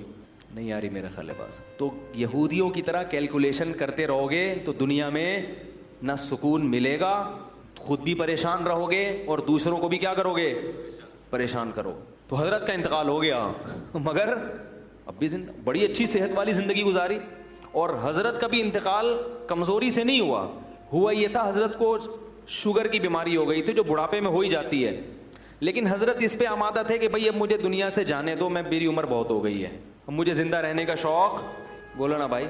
نہیں آ رہی میرا خیال ہے بات. تو یہودیوں کی طرح کیلکولیشن کرتے رہو گے تو دنیا میں نہ سکون ملے گا, خود بھی پریشان رہو گے اور دوسروں کو بھی کیا کرو گے, پریشان کرو. تو حضرت کا انتقال ہو گیا مگر اب بھی زندہ, بڑی اچھی صحت والی زندگی گزاری. اور حضرت کا بھی انتقال کمزوری سے نہیں ہوا یہ تھا حضرت کو شوگر کی بیماری ہو گئی تھی جو بڑھاپے میں ہو ہی جاتی ہے, لیکن حضرت اس پہ آمادہ تھے کہ بھئی اب مجھے دنیا سے جانے دو, میں میری عمر بہت ہو گئی ہے, اب مجھے زندہ رہنے کا شوق, بولو نا بھائی.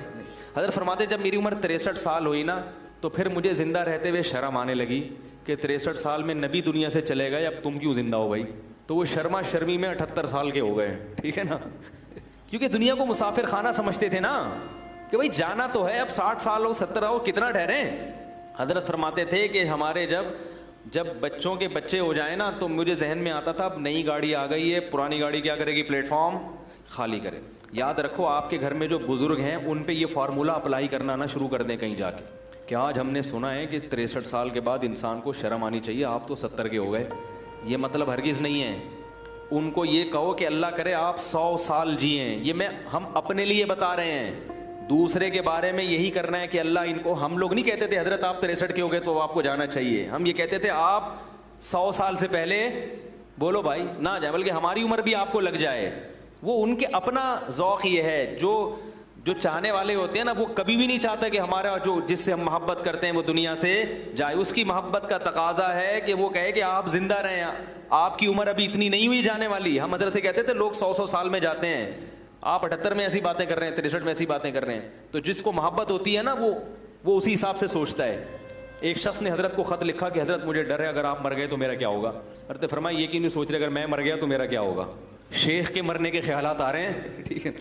حضرت فرماتے جب میری عمر 63 سال ہوئی نا تو پھر مجھے زندہ رہتے ہوئے شرم آنے لگی کہ 63 سال میں نبی دنیا سے چلے گئے, اب تم کیوں زندہ ہو بھائی. تو وہ شرما شرمی میں 78 سال کے ہو گئے. ٹھیک ہے نا, کیونکہ دنیا کو مسافر خانہ سمجھتے تھے نا کہ بھائی جانا تو ہے, اب 60 سال ہو 70 ہو کتنا ٹھہریں. حضرت فرماتے تھے کہ ہمارے جب بچوں کے بچے ہو جائیں نا تو مجھے ذہن میں آتا تھا اب نئی گاڑی آ گئی ہے, پرانی گاڑی کیا کرے گی, پلیٹ فارم خالی کرے. یاد رکھو آپ کے گھر میں جو بزرگ ہیں ان پہ یہ فارمولہ اپلائی کرنا نہ شروع کر دیں کہیں جا کے کہ آج ہم نے سنا ہے کہ 63 سال کے بعد انسان کو شرم آنی چاہیے, آپ تو 70 کے ہو گئے. یہ مطلب ہرگز نہیں ہے. ان کو یہ کہو کہ اللہ کرے آپ 100 سال جئیں. یہ ہم اپنے لیے بتا رہے ہیں, دوسرے کے بارے میں یہی کرنا ہے کہ اللہ ان کو, ہم لوگ نہیں کہتے تھے حضرت آپ 63 کے ہو گئے تو آپ کو جانا چاہیے, ہم یہ کہتے تھے آپ 100 سال سے پہلے بولو بھائی نہ جائے, بلکہ ہماری عمر بھی آپ کو لگ جائے. وہ ان کے اپنا ذوق یہ ہے, جو چاہنے والے ہوتے ہیں نا وہ کبھی بھی نہیں چاہتا کہ ہمارا جس سے ہم محبت کرتے ہیں وہ دنیا سے جائے. اس کی محبت کا تقاضا ہے کہ وہ کہے کہ آپ زندہ رہیں, آپ کی عمر ابھی اتنی نہیں ہوئی جانے والی. ہم حضرت سے کہتے تھے لوگ 100 سال میں جاتے ہیں, آپ 78 میں ایسی باتیں کر رہے ہیں, 63 میں ایسی باتیں کر رہے ہیں. تو جس کو محبت ہوتی ہے نا وہ اسی حساب سے سوچتا ہے. ایک شخص نے حضرت کو خط لکھا کہ حضرت مجھے ڈر ہے اگر آپ مر گئے تو میرا کیا ہوگا. حضرت فرمایا یہ کیوں نہیں سوچ رہے اگر میں مر گیا تو میرا کیا ہوگا. شیخ کے مرنے کے خیالات آ رہے ہیں. ٹھیک ہے,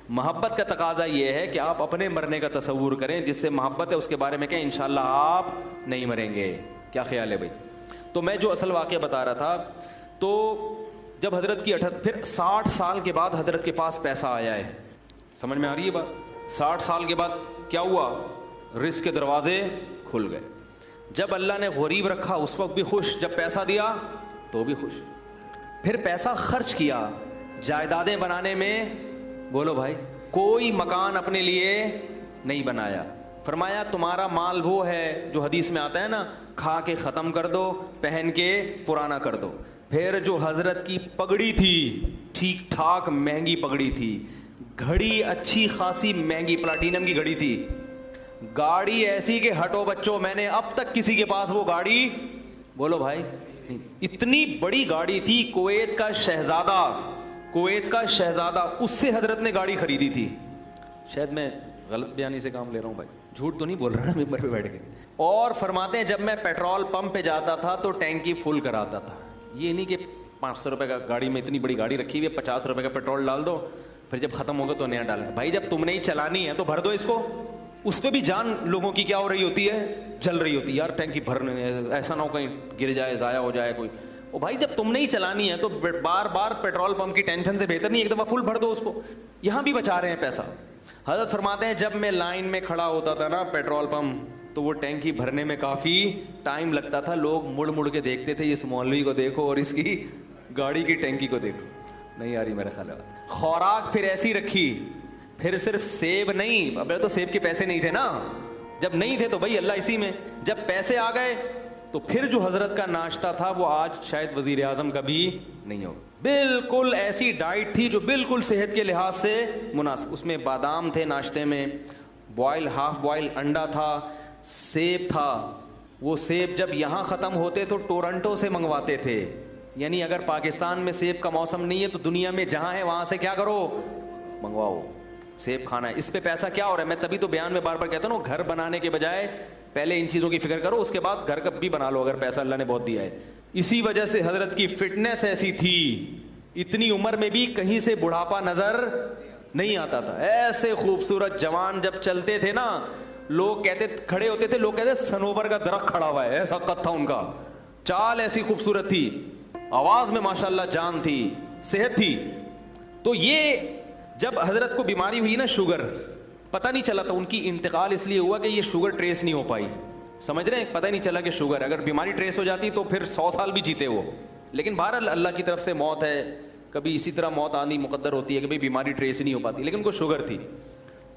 محبت کا تقاضا یہ ہے کہ آپ اپنے مرنے کا تصور کریں, جس سے محبت ہے اس کے بارے میں کہیں انشاءاللہ آپ نہیں مریں گے. کیا خیال ہے بھائی. تو میں جو اصل واقعہ بتا رہا تھا, تو جب حضرت کی پھر 60 سال کے بعد حضرت کے پاس پیسہ آیا ہے. سمجھ میں آ رہی ہے بات. 60 سال کے بعد کیا ہوا, رزق کے دروازے کھل گئے. جب اللہ نے غریب رکھا اس وقت بھی خوش, جب پیسہ دیا تو بھی خوش. پھر پیسہ خرچ کیا جائیدادیں بنانے میں, بولو بھائی, کوئی مکان اپنے لیے نہیں بنایا. فرمایا تمہارا مال وہ ہے جو حدیث میں آتا ہے نا, کھا کے ختم کر دو, پہن کے پرانا کر دو. پھر جو حضرت کی پگڑی تھی ٹھیک ٹھاک مہنگی پگڑی تھی, گھڑی اچھی خاصی مہنگی پلاٹینم کی گھڑی تھی, گاڑی ایسی کہ ہٹو بچوں, میں نے اب تک کسی کے پاس وہ گاڑی, بولو بھائی, اتنی بڑی گاڑی تھی. کویت کا شہزادہ اس سے حضرت نے گاڑی خریدی تھی. شاید میں غلط بیانی سے کام لے رہا ہوں بھائی, جھوٹ تو نہیں بول رہا نا ممبر پہ بیٹھ کے. اور فرماتے ہیں جب میں پیٹرول پمپ پہ جاتا تھا تو ٹینکی فل کراتا تھا. یہ نہیں کہ 500 روپے کا گاڑی میں اتنی بڑی گاڑی رکھی ہوئی ہے 50 روپے کا پیٹرول ڈال دو پھر جب ختم ہوگا تو نیا ڈالنا. بھائی جب تم نے ہی چلانی ہے تو بھر دو اس کو. اس پہ بھی جان لوگوں کی کیا ہو رہی ہوتی ہے, جل رہی ہوتی ہے. یار ٹینکی بھرنے, ایسا نہ ہو کہیں گر جائے, ضائع ہو جائے کوئی. او بھائی جب تم نے ہی چلانی ہے تو بار بار پیٹرول پمپ کی ٹینشن سے بہتر نہیں ایک دفعہ فل بھر دو اس کو. یہاں بھی بچا رہے ہیں پیسہ. حضرت فرماتے ہیں جب میں لائن میں کھڑا ہوتا تھا نا پیٹرول پمپ تو وہ ٹینکی بھرنے میں کافی ٹائم لگتا تھا. لوگ مڑ مڑ کے دیکھتے تھے, اس مولوی کو دیکھو اور اس کی گاڑی کی ٹینکی کو دیکھو. نہیں آ رہی میرا خیال ہے. خوراک پھر ایسی رکھی, پھر صرف سیب نہیں, اب تو سیب کے پیسے نہیں تھے نا, جب نہیں تھے تو بھائی اللہ اسی میں, جب پیسے آ گئے تو پھر جو حضرت کا ناشتہ تھا وہ آج شاید وزیر اعظم کا بھی نہیں ہوگا. بالکل ایسی ڈائٹ تھی جو بالکل صحت کے لحاظ سے مناسب. اس میں بادام تھے ناشتے میں, بوائل ہاف بوائل انڈا تھا, سیب تھا. وہ سیب جب یہاں ختم ہوتے تو ٹورنٹو سے منگواتے تھے. یعنی اگر پاکستان میں سیب کا موسم نہیں ہے تو دنیا میں جہاں ہے وہاں سے کیا کرو, منگواؤ, سیب کھانا ہے. اس پہ پیسہ کیا ہو رہا ہے, میں تبھی تو بیان میں بار بار کہتا ہوں گھر بنانے کے بجائے پہلے ان چیزوں کی فکر کرو, اس کے بعد گھر کا بھی بنا لو اگر پیسہ اللہ نے بہت دیا ہے. اسی وجہ سے حضرت کی فٹنس ایسی تھی, اتنی عمر میں بھی کہیں سے بڑھاپا نظر نہیں آتا تھا. ایسے خوبصورت جوان جب چلتے تھے نا, لوگ کہتے کھڑے ہوتے تھے, لوگ کہتے سنوبر کا درخت کھڑا ہوا ہے, ایسا قد تھا ان کا. چال ایسی خوبصورت تھی, آواز میں ماشاءاللہ جان تھی, صحت تھی. تو یہ جب حضرت کو بیماری ہوئی نا شوگر, پتہ نہیں چلا تھا. ان کی انتقال اس لیے ہوا کہ یہ شوگر ٹریس نہیں ہو پائی, سمجھ رہے ہیں, پتہ نہیں چلا کہ شوگر, اگر بیماری ٹریس ہو جاتی تو پھر 100 سال بھی جیتے وہ. لیکن بہرحال اللہ کی طرف سے موت ہے, کبھی اسی طرح موت آنی مقدر ہوتی ہے کہ بھئی بیماری ٹریس نہیں ہو پاتی. لیکن ان کو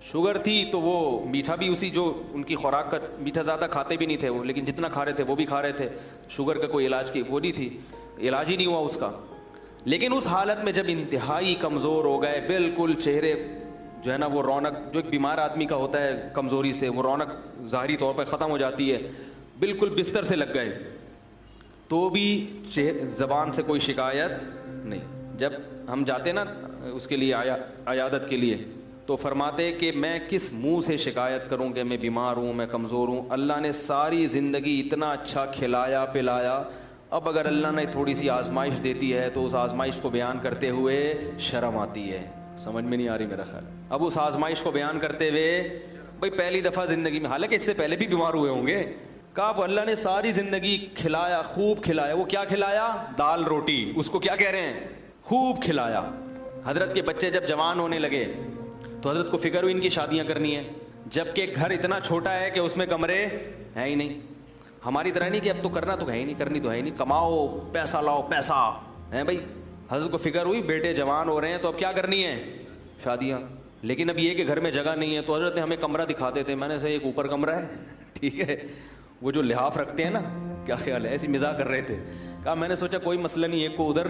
شوگر تھی تو وہ میٹھا بھی اسی, جو ان کی خوراک کا میٹھا زیادہ کھاتے بھی نہیں تھے وہ, لیکن جتنا کھا رہے تھے وہ بھی کھا رہے تھے. شوگر کا کوئی علاج کی وہ نہیں تھی, علاج ہی نہیں ہوا اس کا. لیکن اس حالت میں جب انتہائی کمزور ہو گئے, بالکل چہرے جو ہے نا وہ رونق جو ایک بیمار آدمی کا ہوتا ہے کمزوری سے, وہ رونق ظاہری طور پہ ختم ہو جاتی ہے, بالکل بستر سے لگ گئے, تو بھی زبان سے کوئی شکایت نہیں. جب ہم جاتے نا اس کے لیے عیادت کے لیے, تو فرماتے کہ میں کس منہ سے شکایت کروں کہ میں بیمار ہوں, میں کمزور ہوں. اللہ نے ساری زندگی اتنا اچھا کھلایا پلایا, اب اگر اللہ نے تھوڑی سی آزمائش دیتی ہے تو اس آزمائش کو بیان کرتے ہوئے شرم آتی ہے. سمجھ میں نہیں آ رہی میرا خیال. اب اس آزمائش کو بیان کرتے ہوئے بھائی پہلی دفعہ زندگی میں, حالانکہ اس سے پہلے بھی بیمار ہوئے ہوں گے, کہا اللہ نے ساری زندگی کھلایا, خوب کھلایا. وہ کیا کھلایا, دال روٹی, اس کو کیا کہہ رہے ہیں, خوب کھلایا. حضرت کے بچے جب جوان ہونے لگے تو حضرت کو فکر ہوئی ان کی شادیاں کرنی ہے, جبکہ گھر اتنا چھوٹا ہے کہ اس میں کمرے ہیں ہی نہیں. ہماری طرح نہیں کہ اب تو کرنا تو ہے ہی نہیں, کرنی تو ہے ہی نہیں, کماؤ پیسہ لاؤ پیسہ ہے بھائی. حضرت کو فکر ہوئی بیٹے جوان ہو رہے ہیں تو اب کیا کرنی ہے, شادیاں. لیکن اب یہ کہ گھر میں جگہ نہیں ہے, تو حضرت نے ہمیں کمرہ دکھاتے تھے. میں نے ایک اوپر کمرہ ہے, ٹھیک ہے, وہ جو لحاف رکھتے ہیں نا, کیا خیال ہے, ایسی مزاح کر رہے تھے. کہا میں نے سوچا کوئی مسئلہ نہیں, ایک کو ادھر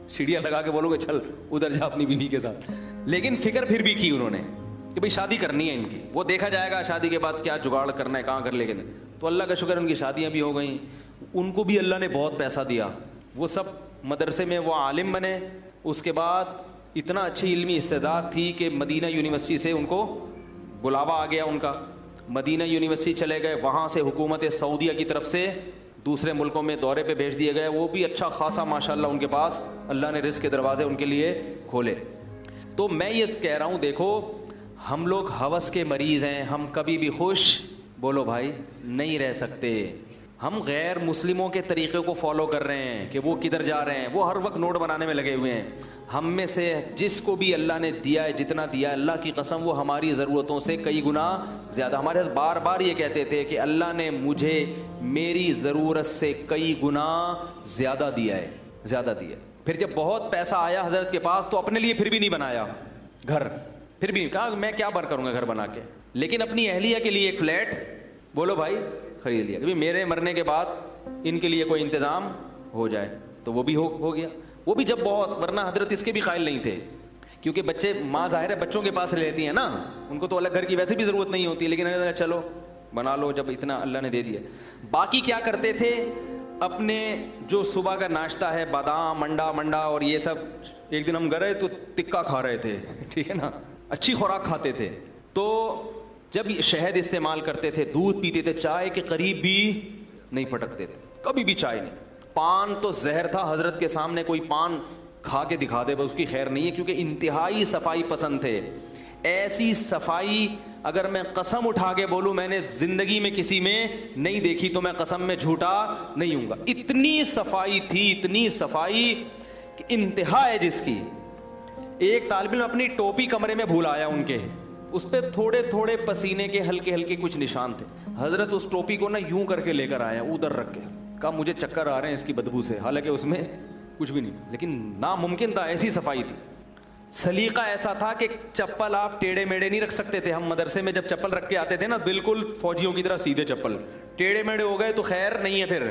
سیڑھیاں لگا کے بولو گے چل ادھر جا اپنی بیوی کے ساتھ. لیکن فکر پھر بھی کی انہوں نے کہ بھئی شادی کرنی ہے ان کی, وہ دیکھا جائے گا شادی کے بعد کیا جگاڑ کرنا ہے, کہاں کر لے گا. تو اللہ کا شکر ان کی شادیاں بھی ہو گئیں. ان کو بھی اللہ نے بہت پیسہ دیا, وہ سب مدرسے میں وہ عالم بنے. اس کے بعد اتنا اچھی علمی استعداد تھی کہ مدینہ یونیورسٹی سے ان کو بلاوا آ گیا ان کا, مدینہ یونیورسٹی چلے گئے. وہاں سے حکومت سعودیہ کی طرف سے دوسرے ملکوں میں دورے پہ بھیج دیے گئے. وہ بھی اچھا خاصا ماشاءاللہ ان کے پاس اللہ نے رزق کے دروازے ان کے لیے کھولے. تو میں یہ کہہ رہا ہوں, دیکھو ہم لوگ ہوس کے مریض ہیں, ہم کبھی بھی خوش بولو بھائی نہیں رہ سکتے. ہم غیر مسلموں کے طریقے کو فالو کر رہے ہیں کہ وہ کدھر جا رہے ہیں, وہ ہر وقت نوٹ بنانے میں لگے ہوئے ہیں. ہم میں سے جس کو بھی اللہ نے دیا ہے, جتنا دیا ہے, اللہ کی قسم وہ ہماری ضرورتوں سے کئی گنا زیادہ. ہمارے بار بار یہ کہتے تھے کہ اللہ نے مجھے میری ضرورت سے کئی گنا زیادہ دیا ہے, زیادہ دیا. پھر جب بہت پیسہ آیا حضرت کے پاس تو اپنے لیے پھر بھی نہیں بنایا گھر, پھر بھی کہا میں کیا بر کروں گا گھر بنا کے, لیکن اپنی اہلیہ کے لیے ایک فلیٹ بولو بھائی خرید لیا کہ میرے مرنے کے بعد ان کے لیے کوئی انتظام ہو جائے. تو وہ بھی ہو گیا. وہ بھی جب بہت, ورنہ حضرت اس کے بھی قائل نہیں تھے, کیونکہ بچے ماں ظاہر ہے بچوں کے پاس لیتی ہیں نا, ان کو تو الگ گھر کی ویسے بھی ضرورت نہیں ہوتی, لیکن چلو بنا لو جب اتنا اللہ نے دے دیا. باقی کیا کرتے تھے, اپنے جو صبح کا ناشتہ ہے بادام منڈا اور یہ سب, ایک دن ہم گئے تو تکا کھا رہے تھے, ٹھیک ہے نا, اچھی خوراک کھاتے تھے. تو جب شہد استعمال کرتے تھے, دودھ پیتے تھے, چائے کے قریب بھی نہیں پٹکتے تھے, کبھی بھی چائے نہیں. پان تو زہر تھا, حضرت کے سامنے کوئی پان کھا کے دکھا دے بس اس کی خیر نہیں ہے, کیونکہ انتہائی صفائی پسند تھے. ایسی صفائی اگر میں قسم اٹھا کے بولوں میں نے زندگی میں کسی میں نہیں دیکھی تو میں قسم میں جھوٹا نہیں ہوں گا. اتنی صفائی تھی, اتنی صفائی کہ انتہا ہے جس کی. ایک طالب علم اپنی ٹوپی کمرے میں بھول آیا ان کے, اس پہ تھوڑے تھوڑے پسینے کے ہلکے ہلکے کچھ نشان تھے. حضرت اس ٹوپی کو نا یوں کر کے لے کر آیا, ادھر رکھ کے, کہا مجھے چکر آ رہے ہیں اس کی بدبو سے, حالانکہ اس میں کچھ بھی نہیں, لیکن ناممکن تھا, ایسی صفائی تھی. سلیقہ ایسا تھا کہ چپل آپ ٹیڑھے میڑے نہیں رکھ سکتے تھے. ہم مدرسے میں جب چپل رکھ کے آتے تھے نا, بالکل فوجیوں کی طرح سیدھے چپل, ٹیڑھے میڑے ہو گئے تو خیر نہیں ہے. پھر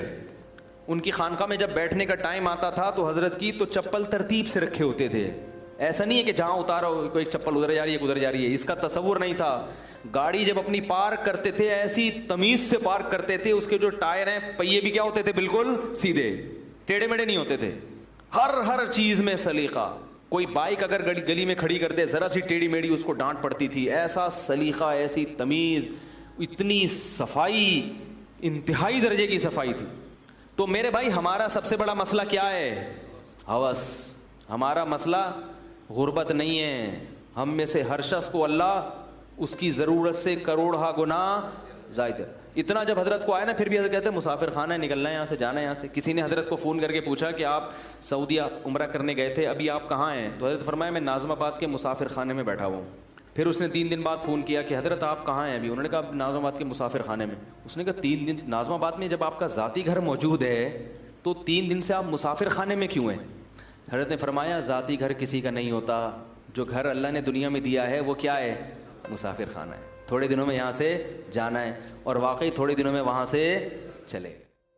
ان کی خانقاہ میں جب بیٹھنے کا ٹائم آتا تھا تو حضرت کی تو چپل ترتیب سے رکھے ہوتے تھے. ایسا نہیں ہے کہ جہاں اتارو کوئی چپل ادھر جا رہی ہے ادھر جا رہی ہے, اس کا تصور نہیں تھا. گاڑی جب اپنی پارک کرتے تھے ایسی تمیز سے پارک کرتے تھے, اس کے جو ٹائر ہیں پہیے بھی کیا ہوتے تھے, بالکل سیدھے, ٹیڑھے میڑے نہیں ہوتے تھے. ہر چیز میں سلیقہ. کوئی بائک اگر گلی میں کھڑی کر دے, ذرا سی ٹیڑھی میڑھی اس کو ڈانٹ پڑتی تھی. ایسا سلیقہ, ایسی تمیز, اتنی صفائی, انتہائی درجے کی صفائی تھی. تو میرے بھائی ہمارا سب سے بڑا مسئلہ کیا ہے؟ ہوس. ہمارا مسئلہ غربت نہیں ہے. ہم میں سے ہر شخص کو اللہ اس کی ضرورت سے کروڑہ گنا زائد ہے. اتنا جب حضرت کو آیا نا, پھر بھی حضرت کہتے ہیں مسافر خانہ ہے, نکلنا ہے یہاں سے, جانا ہے یہاں سے. کسی نے حضرت کو فون کر کے پوچھا کہ آپ سعودیہ عمرہ کرنے گئے تھے, ابھی آپ کہاں ہیں؟ تو حضرت فرمایا میں ناظم آباد کے مسافر خانے میں بیٹھا ہوا ہوں. پھر اس نے 3 دن بعد فون کیا کہ حضرت آپ کہاں ہیں ابھی؟ انہوں نے کہا ناظم آباد کے مسافر خانے میں. اس نے کہا 3 دن ناظم آباد میں جب آپ کا ذاتی گھر موجود ہے تو 3 دن سے آپ مسافر خانے میں کیوں ہیں؟ حضرت نے فرمایا ذاتی گھر کسی کا نہیں ہوتا, جو گھر اللہ نے دنیا میں دیا ہے وہ کیا ہے؟ مسافر خانہ ہے. تھوڑے دنوں میں یہاں سے جانا ہے, اور واقعی تھوڑے دنوں میں وہاں سے چلے.